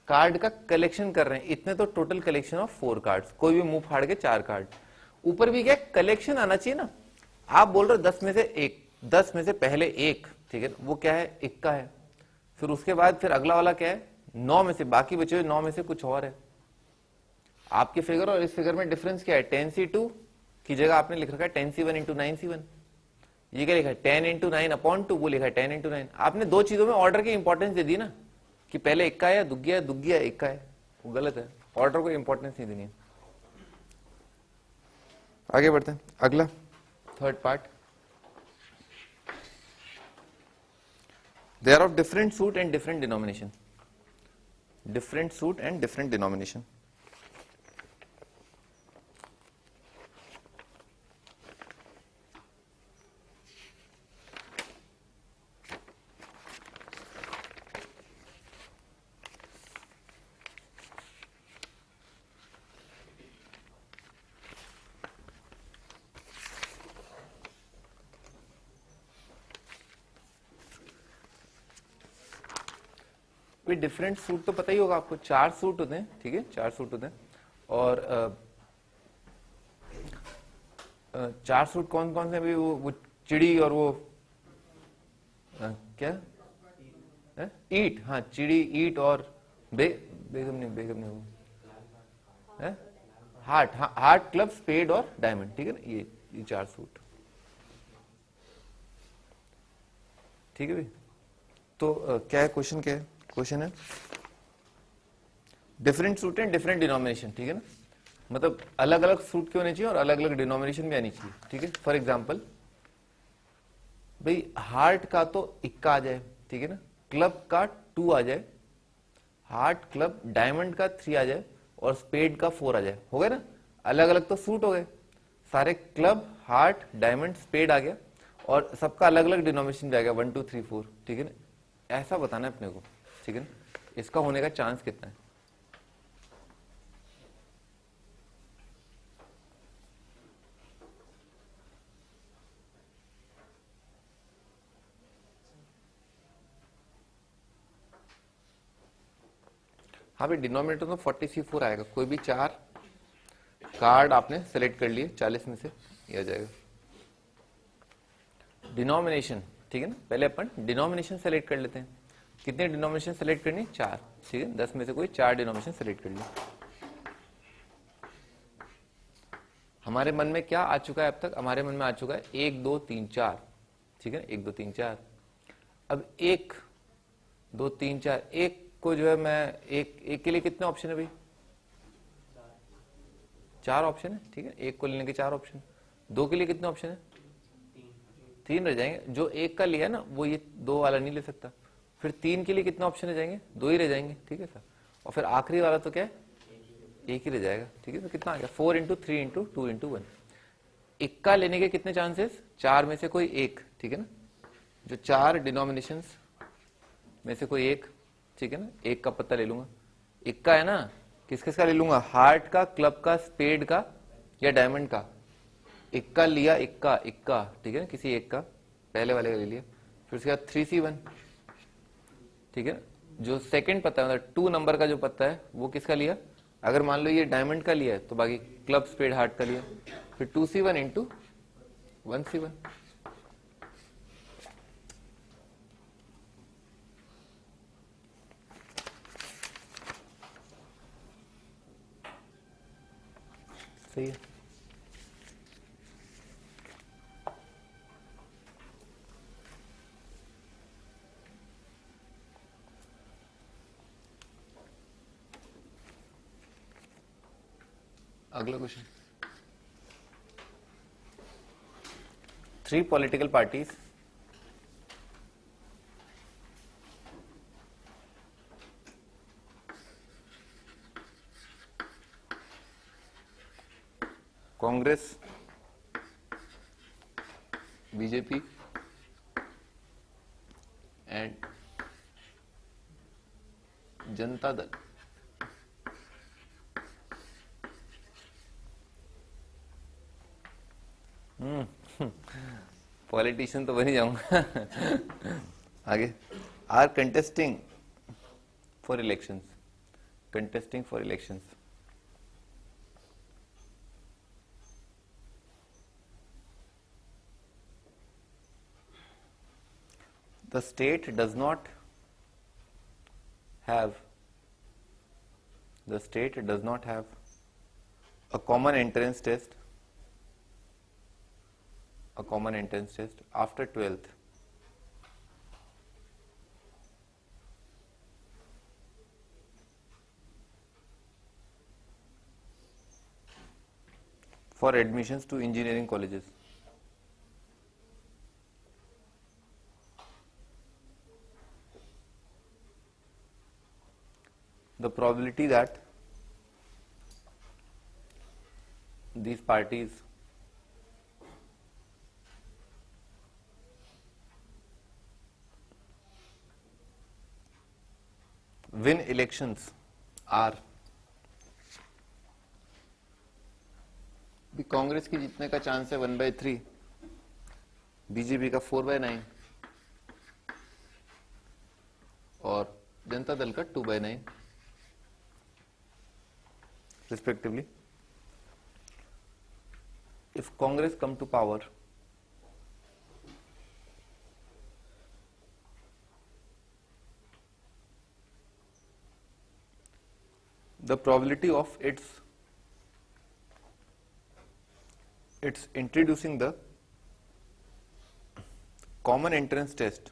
कार्ड का कलेक्शन कर रहे हैं, इतने तो टोटल कलेक्शन ऑफ 4 कार्ड्स, कोई भी मुंह फाड़ के 4 कार्ड। ऊपर भी क्या कलेक्शन आना चाहिए ना। आप बोल रहे हो 10 में से 1, 10 में से पहले 1, ठीक है, वो क्या है? इक्का है। फिर उसके बाद फिर अगला वाला क्या है? 9 में से, बाकी बचे हुए 9 में से कुछ और है। आपके फिगर और इस फिगर में डिफरेंस क्या है? 10c2 की जगह आपने लिख रखा है 10c1 इंटू 9c1। ये क्या लिखा है? 10 इंटू 9 अपॉन 2, वो लिखा है 10 इंटू 9। आपने दो चीजों में ऑर्डर की इंपॉर्टेंस दे दी ना, कि पहले इक्का है, दुग्गी है, दुग्गी है, इक्का है। वो गलत है, ऑर्डर को इंपॉर्टेंस नहीं देनी है। आगे बढ़ते हैं, अगला third part. They are of different suit and different denomination. Different suit and different denomination. Different suit तो पता ही होगा आपको, 4 सूट होते हैं, ठीक है, 4 सूट होते हैं। और चार सूट कौन कौन से अभी? वो चिड़ी और वो क्या ईट, हाँ चिड़ी ईट और बेगम नहीं वो हार्ट, हाँ हार्ट क्लब स्पेड और डायमंड, ठीक है ना, ये चार सूट, ठीक है भाई। तो क्या है क्वेश्चन, क्या है क्वेश्चन है different suit and different denomination, ठीक है ना, मतलब अलग अलग सूट क्यों होने चाहिए और अलग अलग डिनोमिनेशन भी आनी चाहिए, ठीक है। फॉर एग्जाम्पल भाई हार्ट का तो इक्का आ जाए, ठीक है ना, क्लब का 2 आ जाए, हार्ट क्लब डायमंड का 3 आ जाए और स्पेड का 4 आ जाए, हो गए ना, अलग अलग तो सूट हो गए सारे, क्लब हार्ट डायमंड स्पेड आ गया और सबका अलग अलग डिनोमिनेशन भी आ गया 1 2 3 4, ठीक है ना, ऐसा बताना है अपने को, ठीक है ना, इसका होने का चांस कितना है। हाँ भाई डिनोमिनेटर तो 44 आएगा, कोई भी 4 कार्ड आपने सेलेक्ट कर लिए 40 में से, ये आ जाएगा डिनोमिनेशन, ठीक है ना। पहले अपन डिनोमिनेशन सेलेक्ट कर लेते हैं, कितने डिनोमिनेशन सेलेक्ट करनी? 4, ठीक है, 10 में से कोई 4 डिनोमिनेशन सेलेक्ट कर लिए। हमारे मन में क्या आ चुका है अब तक? हमारे मन में आ चुका है 1 2 3 4, ठीक है, 1 2 3 4। अब 1 2 3 4, एक को जो है मैं एक के लिए कितने ऑप्शन है भाई? 4 ऑप्शन है, ठीक है, एक को लेने के 4 ऑप्शन। 2 के लिए कितने ऑप्शन है? 3 रह जाएंगे। जो एक का लिया ना वो ये 2 वाला नहीं ले सकता, फिर 3 के लिए कितने ऑप्शन रह जाएंगे? 2 ही रह जाएंगे, ठीक है सर। और फिर आखिरी वाला तो क्या है? एक ही रह जाएगा, ठीक है। तो कितना आ गया? 4 इंटू 3 इंटू 2 इंटू 1। इक्का लेने के कितने चांसेस? 4 में से कोई एक, ठीक है ना, जो 4 डिनोमिनेशन में से कोई एक, ठीक है ना, एक का पत्ता ले लूंगा। इक्का है ना, किस किस का ले लूंगा? हार्ट का, क्लब का, स्पेड का या डायमंड का। इक्का लिया, इक्का इक्का, ठीक है ना, किसी एक का, पहले वाले का ले लिया। फिर उसके बाद 3C1, ठीक है, जो सेकंड पत्ता है मतलब 2 नंबर का जो पत्ता है वो किसका लिया? अगर मान लो ये डायमंड का लिया है तो बाकी क्लब स्पेड हार्ट का लिया। फिर 2C1 इंटू 1C1, सही है। अगला question, 3 political parties Congress, BJP and Janata Dal politician तो बन ही जाऊंगा आगे, are contesting for elections, contesting for elections. The state does not have a common entrance test after 12th for admissions to engineering colleges. The probability that these parties win elections are, भी कांग्रेस की जीतने का chance है 1/3, BJP का 4/9 और जनता दल का 2/9 respectively. if Congress come to power, the probability of its introducing the common entrance test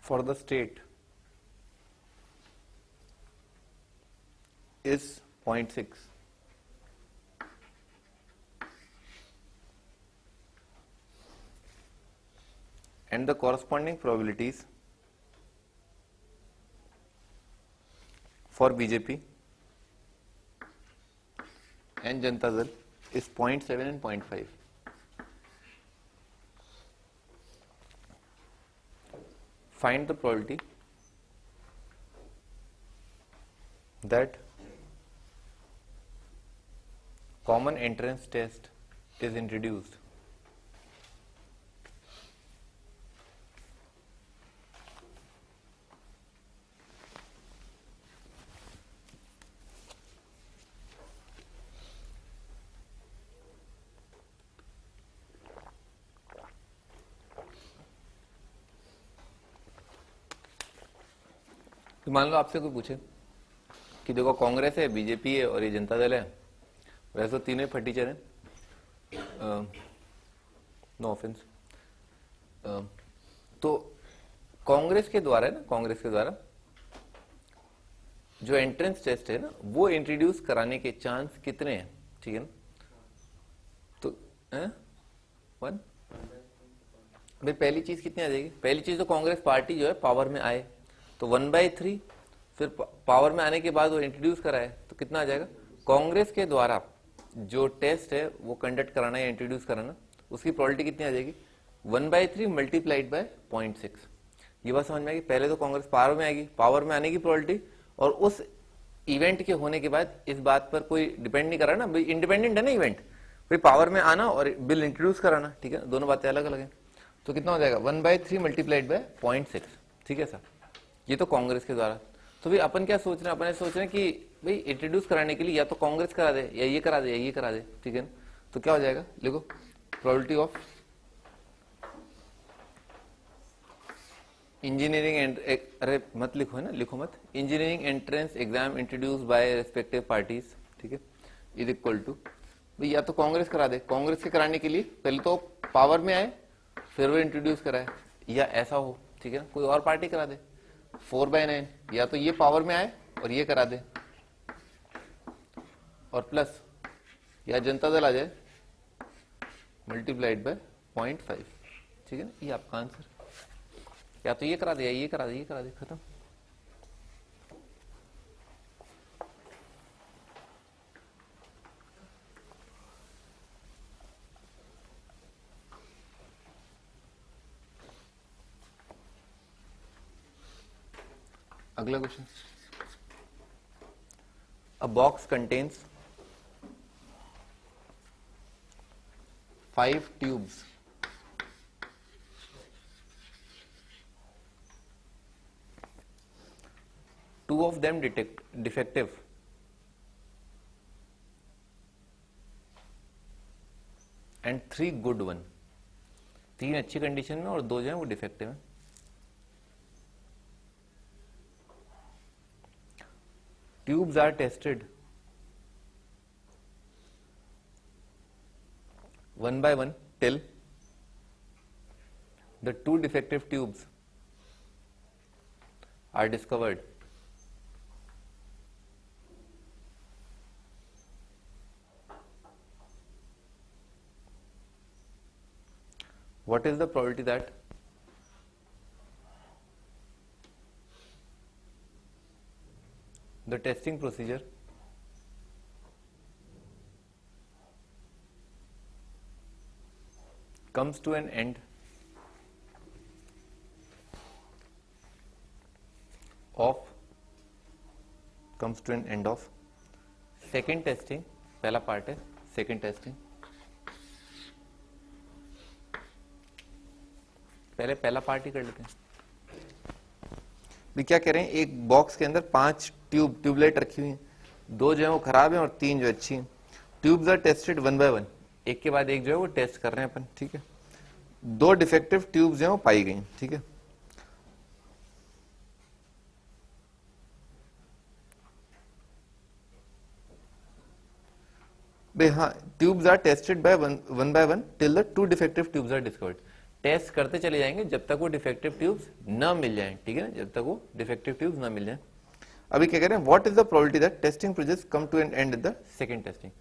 for the state is 0.6. And the corresponding probabilities for BJP and Janata Dal is 0.7 and 0.5. Find the probability that common entrance test is introduced तो मान लो आपसे कोई पूछे कि देखो कांग्रेस है, BJP है और ये जनता दल है, वैसे तो तीनों फटीचर हैं, नो ऑफेंस, तो कांग्रेस के द्वारा है ना, कांग्रेस के द्वारा जो एंट्रेंस टेस्ट है ना वो इंट्रोड्यूस कराने के चांस कितने हैं, ठीक है ना, तो 1 भाई पहली चीज कितनी आ जाएगी, पहली चीज तो कांग्रेस पार्टी जो है पावर में आए तो 1/3, फिर पावर में आने के बाद वो इंट्रोड्यूस कराए तो कितना आ जाएगा, कांग्रेस के द्वारा जो टेस्ट है वो कंडक्ट कराना या इंट्रोड्यूस कराना उसकी प्रोबेबिलिटी कितनी आ जाएगी 1/3 मल्टीप्लाइड बाय 0.6। ये बात समझ में आएगी, पहले तो कांग्रेस पावर में आएगी, पावर में आने की प्रोबेबिलिटी और उस इवेंट के होने के बाद इस बात पर कोई डिपेंड नहीं कर रहा ना, इंडिपेंडेंट है ना इवेंट, भाई पावर में आना और बिल इंट्रोड्यूस कराना, ठीक है, दोनों बातें अलग अलग है, तो कितना हो जाएगा 1/3 मल्टीप्लाइड बाय 0.6, ठीक है सर, ये तो कांग्रेस के द्वारा। तो भाई अपन क्या सोच रहे हैं, अपन सोच रहे हैं कि भाई इंट्रोड्यूस कराने के लिए या तो कांग्रेस करा दे या ये करा दे या ये करा दे, ठीक है ना, तो क्या हो जाएगा, लिखो प्रोबेबिलिटी ऑफ इंजीनियरिंग, अरे मत लिखो है ना, लिखो मत, engineering entrance exam introduce by respective parties, ठीक है, इज इक्वल टू भाई या तो कांग्रेस करा दे, कांग्रेस के कराने के लिए पहले तो पावर में आए फिर वो इंट्रोड्यूस कराए, या ऐसा हो, ठीक है ना, कोई और पार्टी करा दे 4/9, या तो ये पावर में आए और ये करा दे और प्लस या जनता दल आ जाए मल्टीप्लाइड बाय 0.5, ठीक है ना, ये आपका आंसर, या तो ये करा दे या ये करा दे, ये करा दे, खत्म। अगला question, a box contains 5 tubes two of them defective and 3 good one, 3 अच्छी कंडीशन में और 2 जो है वो डिफेक्टिव है। Tubes are tested 1 by 1 till the 2 defective tubes are discovered. What is the probability that the testing procedure comes to an end of second testing, पहला part है second testing, पहले पहला पार्ट ही कर लेते हैं। भी क्या कह रहे हैं, एक बॉक्स के अंदर 5 ट्यूबलाइट रखी हुई है, 2 जो है वो खराब है और 3 जो अच्छी हैं। ट्यूब्स आर टेस्टेड 1 बाय 1, एक के बाद एक जो है वो टेस्ट कर रहे हैं अपन, ठीक है। 2 डिफेक्टिव ट्यूब्स हैं वो पाई गई, ठीक है। भाई हाँ, tubes are tested by one by one till the 2 defective tubes are discovered. Test करते चले जाएंगे जब तक वो डिफेक्टिव ट्यूब्स न मिल जाएं, ठीक है ना, जब तक वो डिफेक्टिव ट्यूब्स न मिल जाएं। अभी क्या कह रहे हैं, what is the probability that testing process come to an end in the second testing.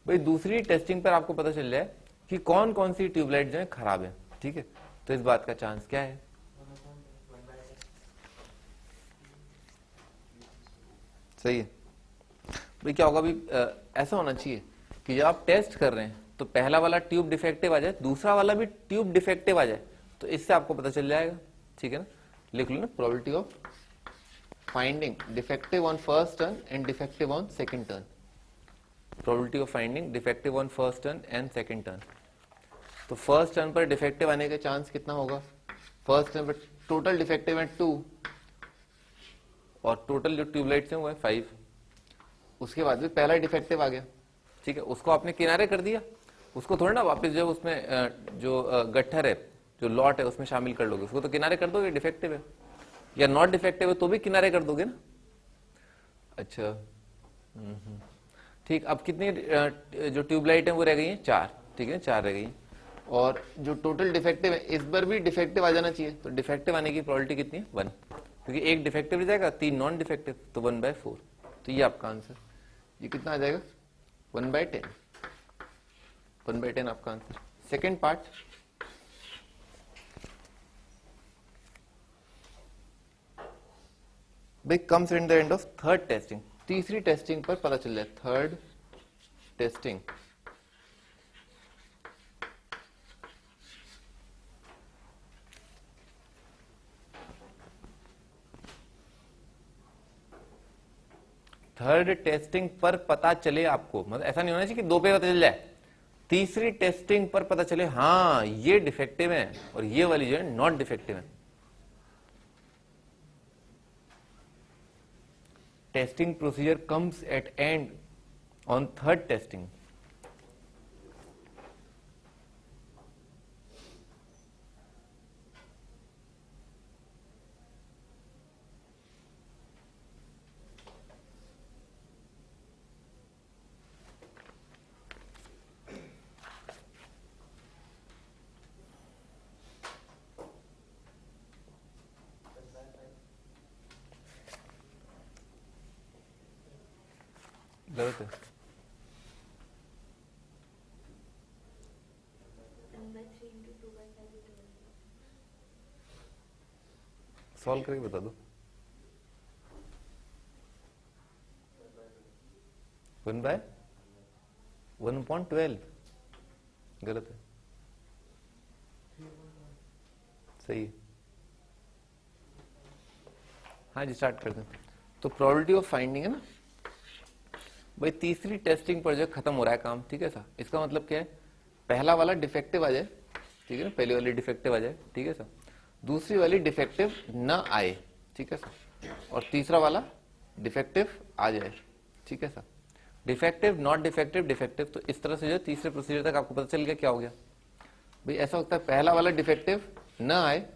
भाई दूसरी टेस्टिंग पर आपको पता चल जाए कि कौन कौन सी ट्यूबलाइट जो है खराब है, ठीक है। तो इस बात का चांस क्या है, सही है। भाई क्या होगा, अभी ऐसा होना चाहिए कि जब आप टेस्ट कर रहे हैं तो पहला वाला ट्यूब डिफेक्टिव आ जाए, दूसरा वाला भी ट्यूब डिफेक्टिव आ जाए, तो इससे आपको पता चल जाएगा, ठीक है ना। लिख लो ना, probability of finding defective on first turn and defective on second turn. Probability of finding defective on first turn and second turn. तो फर्स्ट टर्न पर डिफेक्टिव आने का चांस कितना होगा, फर्स्ट टर्न पर टोटल डिफेक्टिव है 2 और टोटल जो ट्यूबलाइट्स हैं वो है 5। उसके बाद भी पहला डिफेक्टिव आ गया, ठीक है, उसको आपने किनारे कर दिया, उसको थोड़ा ना वापस जो उसमें जो गट्ठर है, जो लॉट है उसमें शामिल कर लोगे, उसको तो किनारे कर दोगे, डिफेक्टिव है या नॉट डिफेक्टिव है तो भी किनारे कर दोगे ना। अच्छा, ठीक। अब कितनी जो ट्यूबलाइट है वो रह गई है 4, ठीक है, 4 रह गई। और जो टोटल डिफेक्टिव है इस बार भी डिफेक्टिव आ जाना चाहिए, तो डिफेक्टिव आने की प्रोबेबिलिटी कितनी है 1, क्योंकि एक डिफेक्टिव रह जाएगा, 3 नॉन डिफेक्टिव, तो 1/4। तो ये आपका आंसर, ये कितना आ जाएगा 1/10, 1/10 आपका आंसर। सेकेंड पार्ट, भाई comes in the end of third testing. तीसरी टेस्टिंग पर पता चल जाए, थर्ड टेस्टिंग। थर्ड टेस्टिंग पर पता चले आपको, मतलब ऐसा नहीं होना चाहिए कि 2 पे पता चल जाए, तीसरी टेस्टिंग पर पता चले हाँ ये डिफेक्टिव है और ये वाली जो है नॉट डिफेक्टिव है। Testing procedure comes at and on third testing. गलत है, 1/3 into 2/5 into 1. सॉल्व करके बता दो। 1/1/12 गलत है, सही है। हाँ जी, स्टार्ट करते हैं। तो प्रोबेबिलिटी ऑफ फाइंडिंग है ना भाई, तीसरी टेस्टिंग पर जो खत्म हो रहा है काम, ठीक है सर। इसका मतलब क्या है, पहला वाला डिफेक्टिव आ जाए, ठीक है ना, पहली वाली डिफेक्टिव आ जाए, ठीक है सर, दूसरी वाली डिफेक्टिव न आए, ठीक है सर, और तीसरा वाला डिफेक्टिव आ जाए, ठीक है sir. Defective, not defective, defective, तो इस तरह से जो तीसरे प्रोसीजर तक आपको पता चल गया क्या हो गया भाई। ऐसा होता है पहला वाला डिफेक्टिव न आए,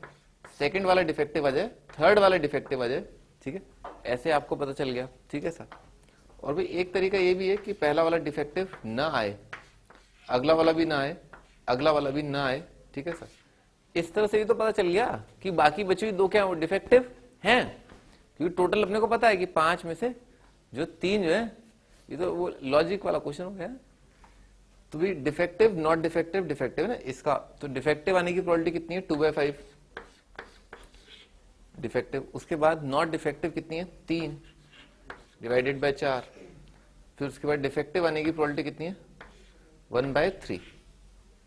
सेकंड वाला डिफेक्टिव आ जाए, थर्ड वाला डिफेक्टिव आ जाए, ठीक है, ऐसे आपको पता चल गया, ठीक है सर। और भाई एक तरीका ये भी है कि पहला वाला डिफेक्टिव ना आए, अगला वाला भी ना आए, अगला वाला भी ना आए, ठीक है सर। इस तरह से भी तो पता चल गया कि बाकी बची हुई 2 क्या वो डिफेक्टिव हैं, क्योंकि टोटल अपने को पता है कि 5 में से जो 3 जो है, ये तो वो लॉजिक वाला क्वेश्चन हो गया। तो भी डिफेक्टिव, नॉट डिफेक्टिव, डिफेक्टिव है ना इसका, तो डिफेक्टिव आने की प्रोबेबिलिटी कितनी है 2/5 डिफेक्टिव। उसके बाद नॉट डिफेक्टिव कितनी है 3 डिवाइडेड बाय 4। फिर उसके बाद डिफेक्टिव आने की प्रोबेबिलिटी कितनी है 1/3,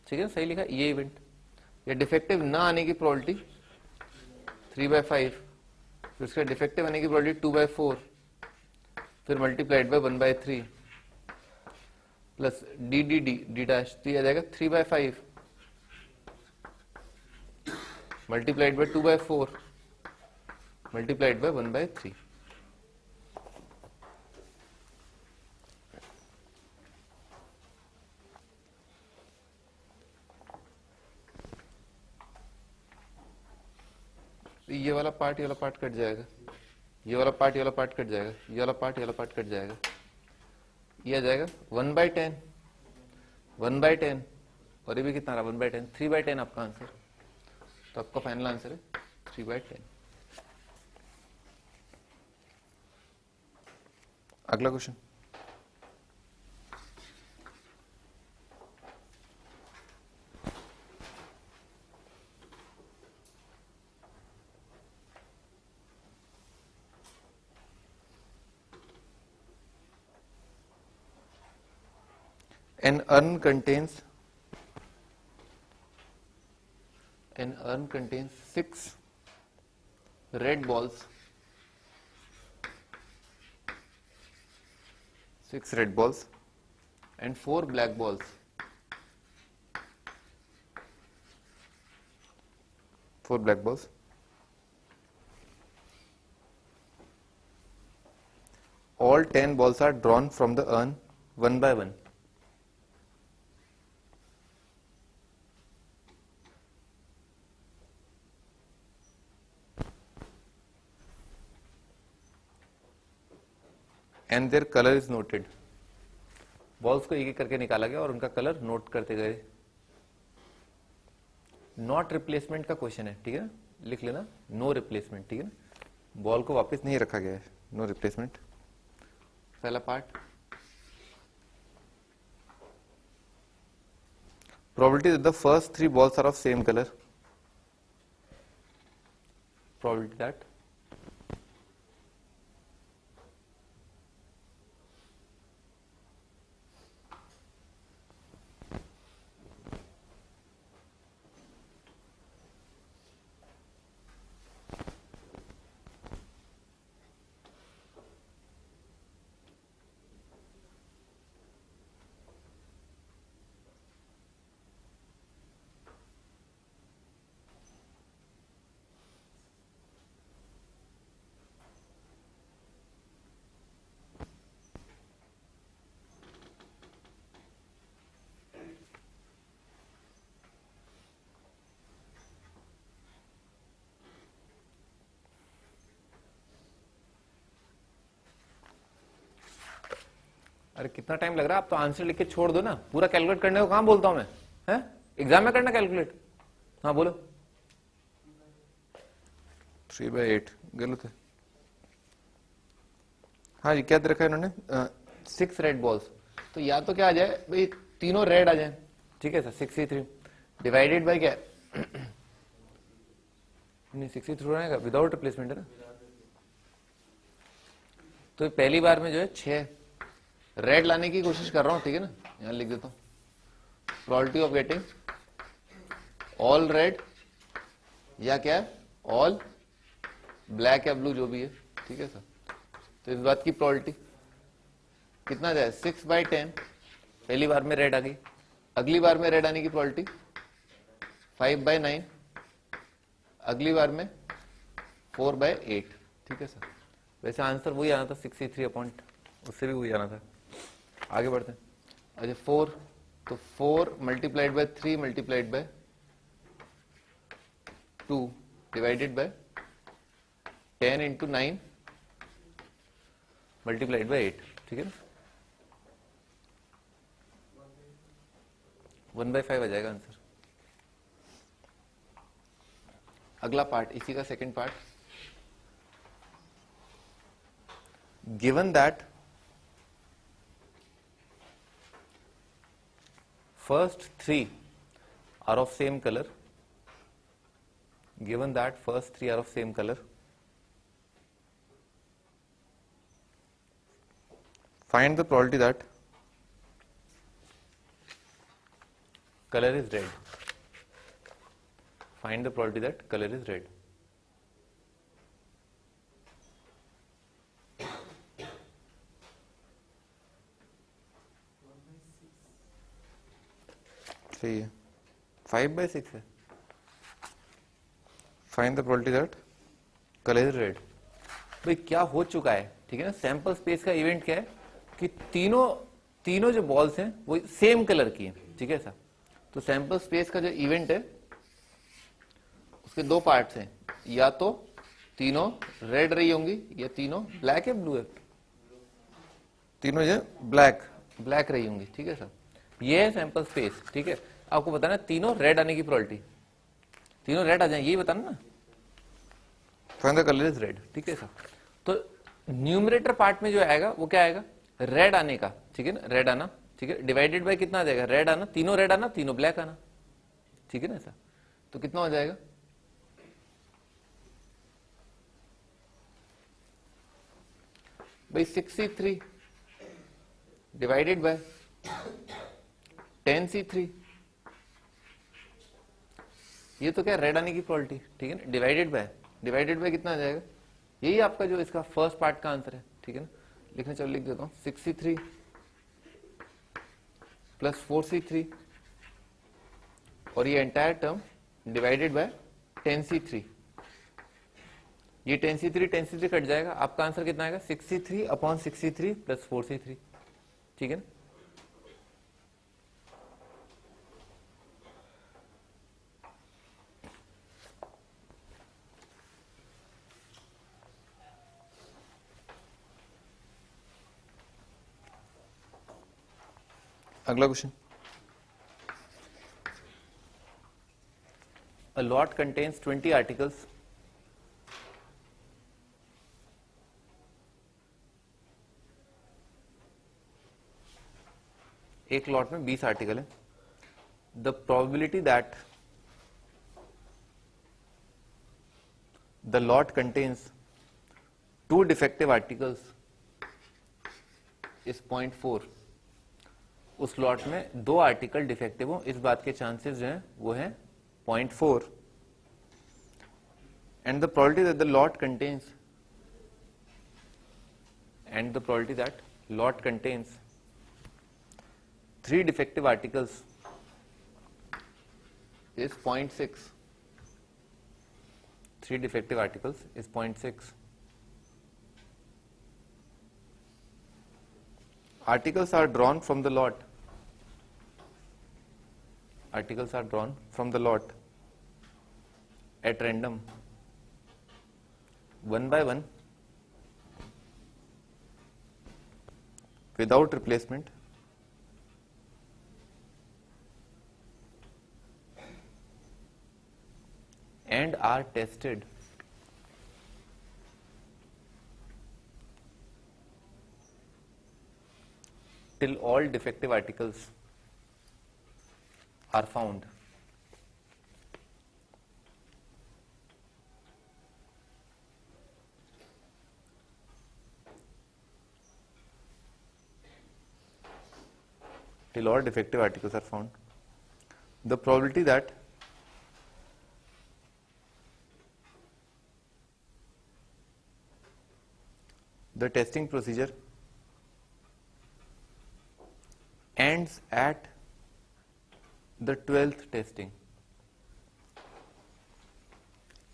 ठीक है, सही लिखा ये इवेंट। या डिफेक्टिव ना आने की प्रोबेबिलिटी 3/5, फिर उसके डिफेक्टिव आने की प्रोबेबिलिटी 2/4, फिर multiplied by 1/3 plus D D D D dash, तो आ जाएगा 3/5 मल्टीप्लाइड बाय 2/4 मल्टीप्लाइड बाय 1/3। तो ये वाला पार्ट कट जाएगा, ये वाला पार्ट कट जाएगा, ये वाला पार्ट कट जाएगा, ये आ जाएगा 1/10, 1/10, और ये भी कितना रहा 1/10, 3/10 आपका आंसर। तो आपका फाइनल आंसर है 3/10। अगला question, an urn contains 6 red balls, 6 red balls and 4 black balls. 4 black balls. All 10 balls are drawn from the urn one by one. And their color is noted. Balls को एक एक करके निकाला गया और उनका कलर नोट करते गए। नॉट रिप्लेसमेंट का क्वेश्चन है, ठीक है ना, लिख लेना नो रिप्लेसमेंट, ठीक है ना, बॉल को वापस नहीं रखा गया है, नो रिप्लेसमेंट। पहला part, probability that the first 3 balls are of same color, probability that अरे कितना टाइम लग रहा है, आप तो आंसर लिख के छोड़ दो ना, पूरा कैलकुलेट करने को कहां बोलता हूं मैं, हैं एग्जाम में करना कैलकुलेट। हाँ बोलो। 3/8 गलत है। हाँ जी क्या दे रखा है इन्होंने, 6 रेड बॉल्स, तो या तो क्या आ जाए भाई, तीनों रेड आ जाए, ठीक है सर, 63 डिवाइडेड बाय क्या नहीं 63 आएगा विदाउट रिप्लेसमेंट है ना, तो पहली बार में जो है 6 रेड लाने की कोशिश कर रहा हूं, ठीक है ना, यहां लिख देता हूं, probability of getting all red या क्या है ऑल ब्लैक या ब्लू जो भी है, ठीक है सर। तो इस बात की प्रोबेबिलिटी कितना जाए 6/10, पहली बार में रेड आ गई, अगली बार में रेड आने की प्रोबेबिलिटी 5/9, अगली बार में 4/8, ठीक है सर। वैसे आंसर वही आना था 63 अपॉइंट, उससे भी वही आना था। आगे बढ़ते हैं। अच्छा 4, तो 4 multiplied by 3 multiplied by 2 divided by 10 into 9 multiplied by 8, ठीक है ना, 1/5 आ जाएगा आंसर। अगला पार्ट, इसी का second part, given that first 3 are of same color, given that first 3 are of same color, find the probability that color is red, find the probability that color is red। सही है, 5/6 है। Find the probability that colour is red. भाई क्या हो चुका है, ठीक है ना, सैंपल स्पेस का इवेंट क्या है कि तीनों जो बॉल्स हैं वो सेम कलर की हैं, ठीक है सर। तो सैंपल स्पेस का जो इवेंट है उसके 2 पार्ट्स हैं, या तो तीनों रेड रही होंगी या तीनों ब्लैक है ब्लू है, तीनों जो ब्लैक ब्लैक रही होंगी, ठीक है सर। ये है सैंपल स्पेस, ठीक है। आपको बताना तीनों रेड आने की प्रोबेबिलिटी, तीनों रेड आ जाए यही बताना ना, find the colour is red, ठीक है सर। तो न्यूमरेटर पार्ट में जो आएगा वो क्या आएगा, रेड आने का, ठीक है ना, रेड आना, ठीक है, डिवाइडेड बाय कितना आ जाएगा, रेड आना, तीनों रेड आना तीनों ब्लैक आना, ठीक है ना सर। तो कितना हो जाएगा, भाई 63 डिवाइडेड बाय 10C3, ये तो क्या रेड आने की प्रोबेबिलिटी, ठीक है ना, डिवाइडेड बाय कितना आ जाएगा, यही आपका जो इसका फर्स्ट पार्ट का आंसर है, ठीक है ना। लिखने चलो लिख देता हूं 63 प्लस 4C3 और ये entire term divided by 10C3, ये 10C3 कट जाएगा, आपका आंसर कितना आएगा 63/63 प्लस 4C3, ठीक है ना। अगला question, a lot contains 20 articles एक लॉट में 20 आर्टिकल है, the probability that the lot contains 2 defective articles is 0.4, उस लॉट में 2 आर्टिकल डिफेक्टिव हो, इस बात के चांसेस जो हैं वो हैं 0.4, and the probability that the lot contains 3 defective articles is 0.6. 3 defective articles is 0.6. Articles are drawn from the lot. Articles are drawn from the lot at random, one by one, without replacement, and are tested till all defective articles are found. Till all defective articles are found. The probability that the testing procedure ends at the 12th testing,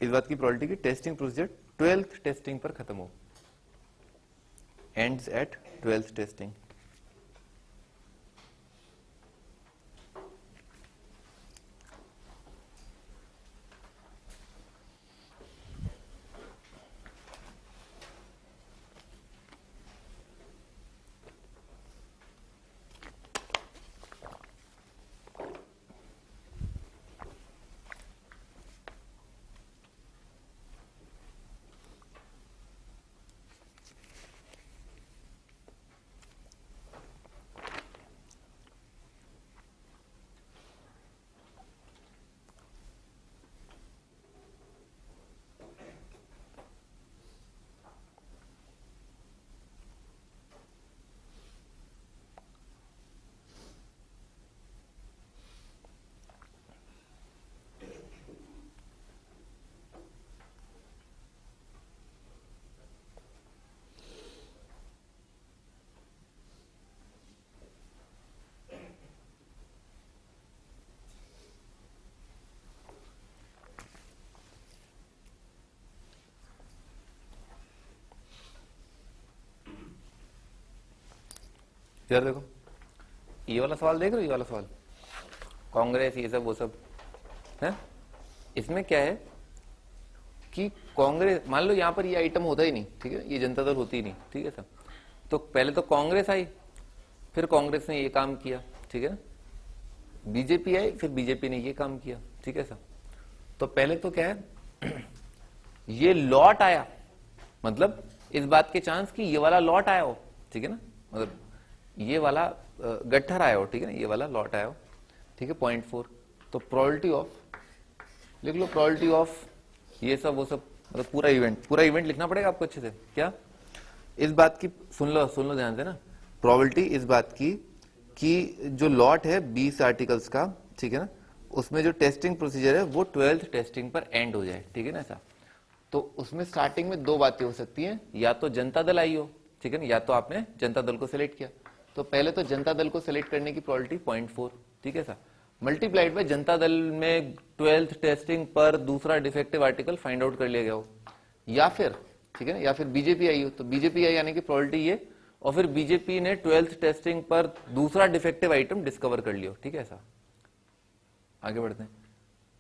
इस बात की probability की testing procedure 12th testing पर खत्म हो, ends at 12th testing. यार देखो ये वाला सवाल देख रहे हो, ये वाला सवाल कांग्रेस ये सब वो सब है, इसमें क्या है कि कांग्रेस, मान लो यहाँ पर ये आइटम होता ही नहीं, ठीक है, ये जनता दल होती ही नहीं, ठीक है सर। तो पहले तो कांग्रेस आई, फिर कांग्रेस ने ये काम किया, ठीक है ना, बीजेपी आई, फिर बीजेपी ने ये काम किया, ठीक है सर। तो पहले तो क्या है, ये लॉट आया, मतलब इस बात के चांस कि ये वाला लॉट आया हो, ठीक है ना, मतलब ये वाला गट्ठर आया हो, ठीक है ना, ये वाला लॉट आया हो, ठीक है, 0.4। तो प्रोबेबिलिटी ऑफ, लिख लो प्रोबेबिलिटी ऑफ ये सब वो सब, मतलब पूरा इवेंट लिखना पड़ेगा आपको अच्छे से। क्या इस बात की, सुन लो ध्यान से ना, प्रोबेबिलिटी इस बात की कि जो लॉट है 20 आर्टिकल्स का, ठीक है ना, उसमें जो टेस्टिंग प्रोसीजर है वो 12th टेस्टिंग पर एंड हो जाए, ठीक है ना ऐसा। तो उसमें स्टार्टिंग में दो बातें हो सकती हैं, या तो जनता दल आई हो, ठीक है ना, या तो आपने जनता दल को सिलेक्ट किया। तो पहले तो जनता दल को सिलेक्ट करने की प्रोबेबिलिटी 0.4, ठीक है sir, multiplied by Janata Dal में 12th टेस्टिंग पर दूसरा डिफेक्टिव आर्टिकल फाइंड आउट कर लिया गया हो, या फिर, ठीक है ना, या फिर बीजेपी आई हो, तो बीजेपी आई आने की प्रोबेबिलिटी ये, और फिर बीजेपी ने 12th टेस्टिंग पर दूसरा डिफेक्टिव आइटम डिस्कवर कर लिया, ठीक है ऐसा। आगे बढ़ते हैं,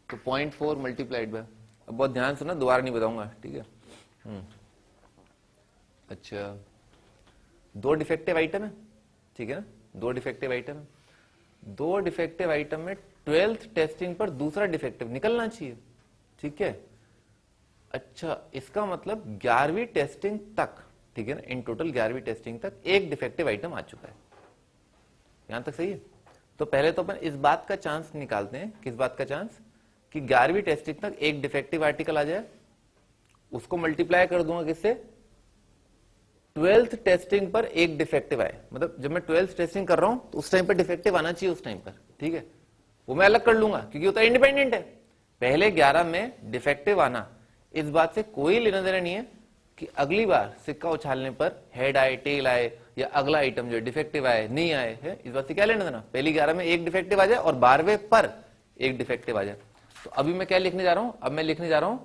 तो 0.4 मल्टीप्लाइड बाय, अब बहुत ध्यान से ना, दोबारा नहीं बताऊंगा, ठीक है। अच्छा, दो डिफेक्टिव आइटम है, ठीक है ना, दो डिफेक्टिव आइटम है, दो डिफेक्टिव आइटम में 12th टेस्टिंग पर दूसरा डिफेक्टिव निकलना चाहिए, ठीक है। अच्छा, इसका मतलब 11वीं टेस्टिंग तक, ठीक है ना, इन टोटल 11वीं टेस्टिंग तक एक डिफेक्टिव आइटम आ चुका है, यहां तक सही है। तो पहले तो अपन इस बात का चांस निकालते हैं, किस बात का चांस, कि 11वीं टेस्टिंग तक एक डिफेक्टिव आर्टिकल आ जाए, उसको मल्टीप्लाई कर दूंगा किससे, 12th टेस्टिंग पर एक डिफेक्टिव आए, मतलब जब मैं 12th टेस्टिंग कर रहा हूं तो उस टाइम पर डिफेक्टिव आना चाहिए उस टाइम पर, ठीक है, वो मैं अलग कर लूंगा क्योंकि वो तो इंडिपेंडेंट है। पहले 11 में डिफेक्टिव आना, इस बात से कोई लेना देना नहीं है कि अगली बार सिक्का उछालने पर हेड आए, टेल आए, या अगला आइटम जो डिफेक्टिव आए नहीं आए, है इस बात से क्या लेना देना। पहली 11 में एक डिफेक्टिव आ जाए और 12वें पर एक डिफेक्टिव आ जाए। तो अभी मैं क्या लिखने जा रहा हूं, अब मैं लिखने जा रहा हूं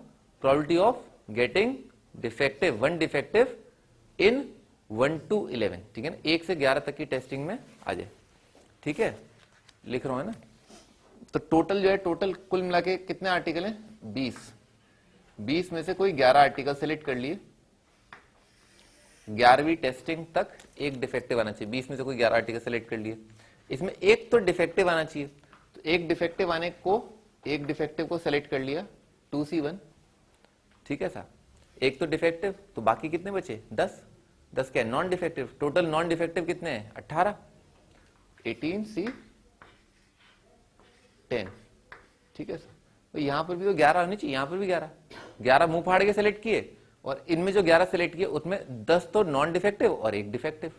probability of getting defective, one defective in 1 to 11, ठीक है ना, 1 से 11 तक की टेस्टिंग में आ जाए, ठीक है, लिख रहा हूं है ना। तो टोटल जो है, टोटल कुल मिला के कितने आर्टिकल हैं, 20 में से कोई 11 आर्टिकल सेलेक्ट कर लिए, 11वीं टेस्टिंग तक एक डिफेक्टिव आना चाहिए, 20 में से कोई 11 आर्टिकल सेलेक्ट कर लिए, इसमें एक तो डिफेक्टिव आना चाहिए, तो एक डिफेक्टिव आने को, एक डिफेक्टिव को सेलेक्ट कर लिया 2C1, ठीक है साहब, एक तो डिफेक्टिव, तो बाकी कितने बचे, 10 क्या non defective, total non defective कितने हैं, 18, 18C 10, ठीक है सर। तो यहां पर भी तो 11 होनी चाहिए, यहां पर भी 11 मुंह फाड़ के सेलेक्ट किए, और इनमें जो 11 सेलेक्ट किए उसमें 10 तो नॉन डिफेक्टिव और एक डिफेक्टिव,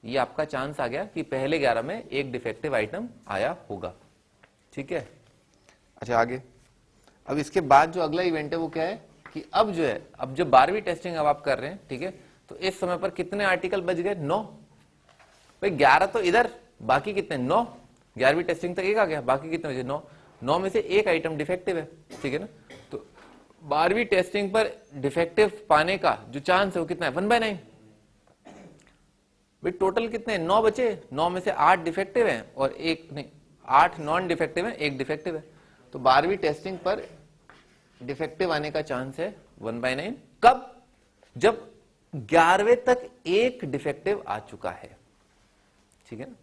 ये आपका चांस आ गया कि पहले 11 में एक डिफेक्टिव आइटम आया होगा, ठीक है। अच्छा आगे, अब इसके बाद जो अगला इवेंट है वो क्या है कि अब जो है, अब जो 12वीं टेस्टिंग अब आप कर रहे हैं, ठीक है, तो इस समय पर कितने आर्टिकल बच गए, 9, भाई 11 तो इधर, बाकी कितने, 9, 11वीं टेस्टिंग तक एक आ गया, बाकी कितने बचे, 9 में से एक आइटम डिफेक्टिव है, ठीक है ना। तो 12वीं टेस्टिंग पर डिफेक्टिव पाने का जो चांस है वो कितना है, 1/9, भाई टोटल कितने, 9 बचे, 9 में से 8 डिफेक्टिव है और एक नहीं, 8 नॉन डिफेक्टिव है, एक डिफेक्टिव है। तो 12वीं टेस्टिंग पर डिफेक्टिव आने का चांस है 1/9, कब, जब 11वें तक एक डिफेक्टिव आ चुका है, ठीक है ना।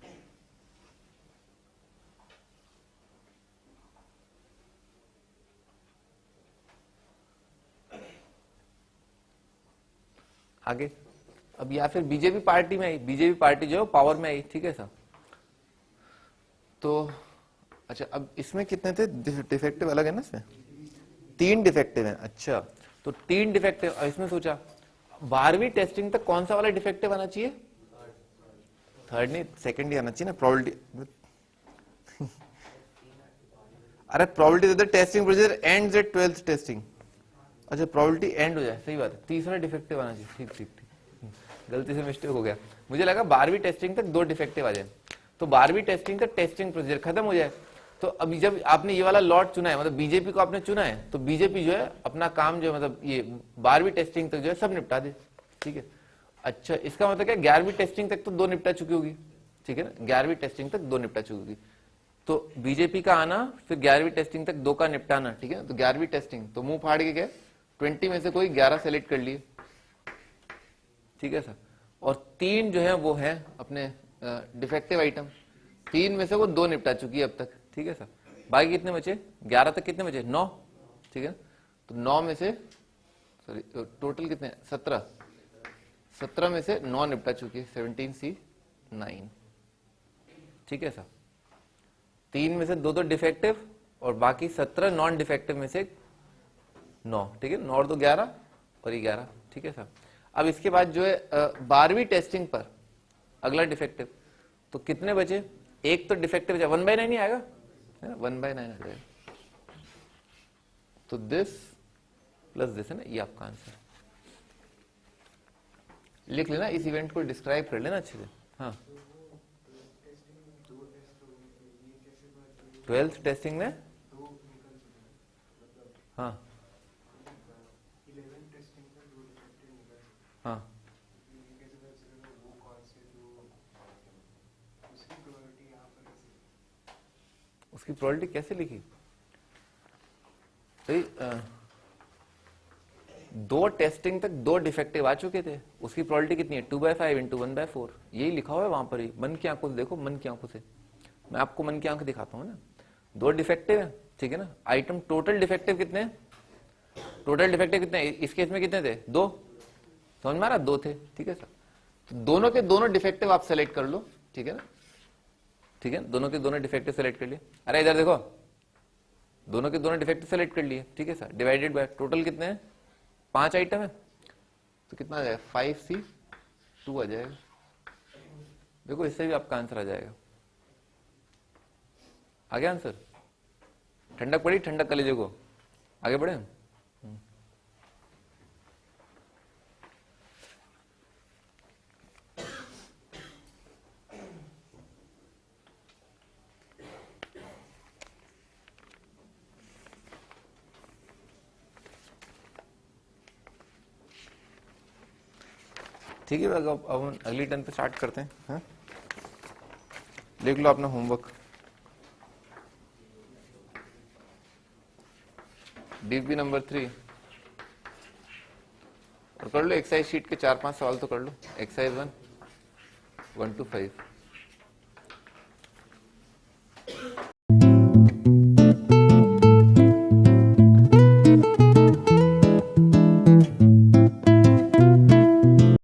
आगे, अब या फिर बीजेपी पार्टी में आई, बीजेपी पार्टी जो है पावर में आई, ठीक है साहब। तो अच्छा, अब इसमें कितने थे डिफेक्टिव, अलग है ना इसमें, 3 डिफेक्टिव हैं, अच्छा, तो 3 डिफेक्टिव, इसमें सोचा 12वीं टेस्टिंग तक कौन सा वाला डिफेक्टिव आना चाहिए, थर्ड नहीं, सेकंड ही आना चाहिए ना, प्रोबेबिलिटी, अरे probability the testing procedure ends at 12th testing, अच्छा प्रोबेबिलिटी एंड हो जाए, सही बात है, तीसरा डिफेक्टिव आना चाहिए, ठीक ठीक ठीक, गलती से मिस्टेक हो गया, मुझे लगा 12वीं टेस्टिंग तक 2 डिफेक्टिव आ जाए, तो 12वीं टेस्टिंग तक टेस्टिंग प्रोसीजर खत्म हो जाए। तो अभी जब आपने ये वाला लॉट चुना है, मतलब बीजेपी को आपने चुना है, तो बीजेपी जो है अपना काम जो है, मतलब ये 12वीं टेस्टिंग तक जो है सब निपटा दे, ठीक है। अच्छा, इसका मतलब क्या, 11वीं टेस्टिंग तक तो 2 निपटा चुकी होगी, ठीक है ना, 11वीं टेस्टिंग तक 2 निपटा चुकी होगी, तो बीजेपी का आना, फिर 11वीं टेस्टिंग तक 2 का निपटाना, ठीक है, तो 11वीं टेस्टिंग, तो मुंह फाड़ के गए 20 में से कोई 11 सेलेक्ट कर लिए, ठीक है सर, और 3 जो है वो है अपने डिफेक्टिव आइटम, 3 में से वो 2 निपटा चुकी है अब तक, ठीक है सर। बाकी कितने बचे, 11 तक कितने बचे, 9, ठीक है। तो 9 में से सॉरी टोटल कितने, 17 में से 9 निपटा चुकी है, 17C9, ठीक है सर। 3 में से 2 डिफेक्टिव और बाकी 17 नॉन डिफेक्टिव में से 9, ठीक है, 9 और 2 11 और ये 11, ठीक है सर। अब इसके बाद जो है 12वीं टेस्टिंग पर अगला डिफेक्टिव, तो कितने बचे, एक तो डिफेक्टिव बचा, 1/9 ही आएगा, है ना, 1/9 आ जाएगा। तो दिस प्लस दिस है ना, ये आपका आंसर। लिख लेना, इस इवेंट को डिस्क्राइब कर लेना अच्छे से। हाँ, 12th टेस्टिंग में, हाँ हाँ, उसकी प्रोबेबिलिटी कैसे लिखी, भाई 2 टेस्टिंग तक 2 डिफेक्टिव आ चुके थे, उसकी प्रोबेबिलिटी कितनी है, 2/5 इंटू 1/4, यही लिखा हुआ है वहां पर ही, मन की आंखों से देखो, मन की आंखों से, मैं आपको मन की आंखें दिखाता हूँ ना। 2 डिफेक्टिव है, ठीक है ना, आइटम टोटल डिफेक्टिव कितने हैं, टोटल डिफेक्टिव कितने, इस केस में कितने थे, 2, समझ में आ रहा, 2 थे, ठीक है सर। तो दोनों के दोनों डिफेक्टिव आप सेलेक्ट कर लो, ठीक है ना, ठीक है, दोनों के दोनों डिफेक्टिव सेलेक्ट कर लिए। अरे इधर देखो, दोनों के दोनों डिफेक्टिव सेलेक्ट कर लिए, ठीक है सर, डिवाइडेड बाय टोटल कितने हैं, 5 आइटम है, तो कितना आ जाएगा, 5C2 आ जाएगा। देखो इससे भी आपका आंसर आ जाएगा, आ गया आंसर। ठंडक पड़ी, ठंडक कलेजे को, आगे बढ़े। ठीक है, अब हम अगली टर्न पे स्टार्ट करते हैं। हाँ? लिख लो अपना होमवर्क, डीपी नंबर 3, और कर लो एक्सरसाइज शीट के 4-5 सवाल तो कर लो, एक्सरसाइज 1 1 to 5।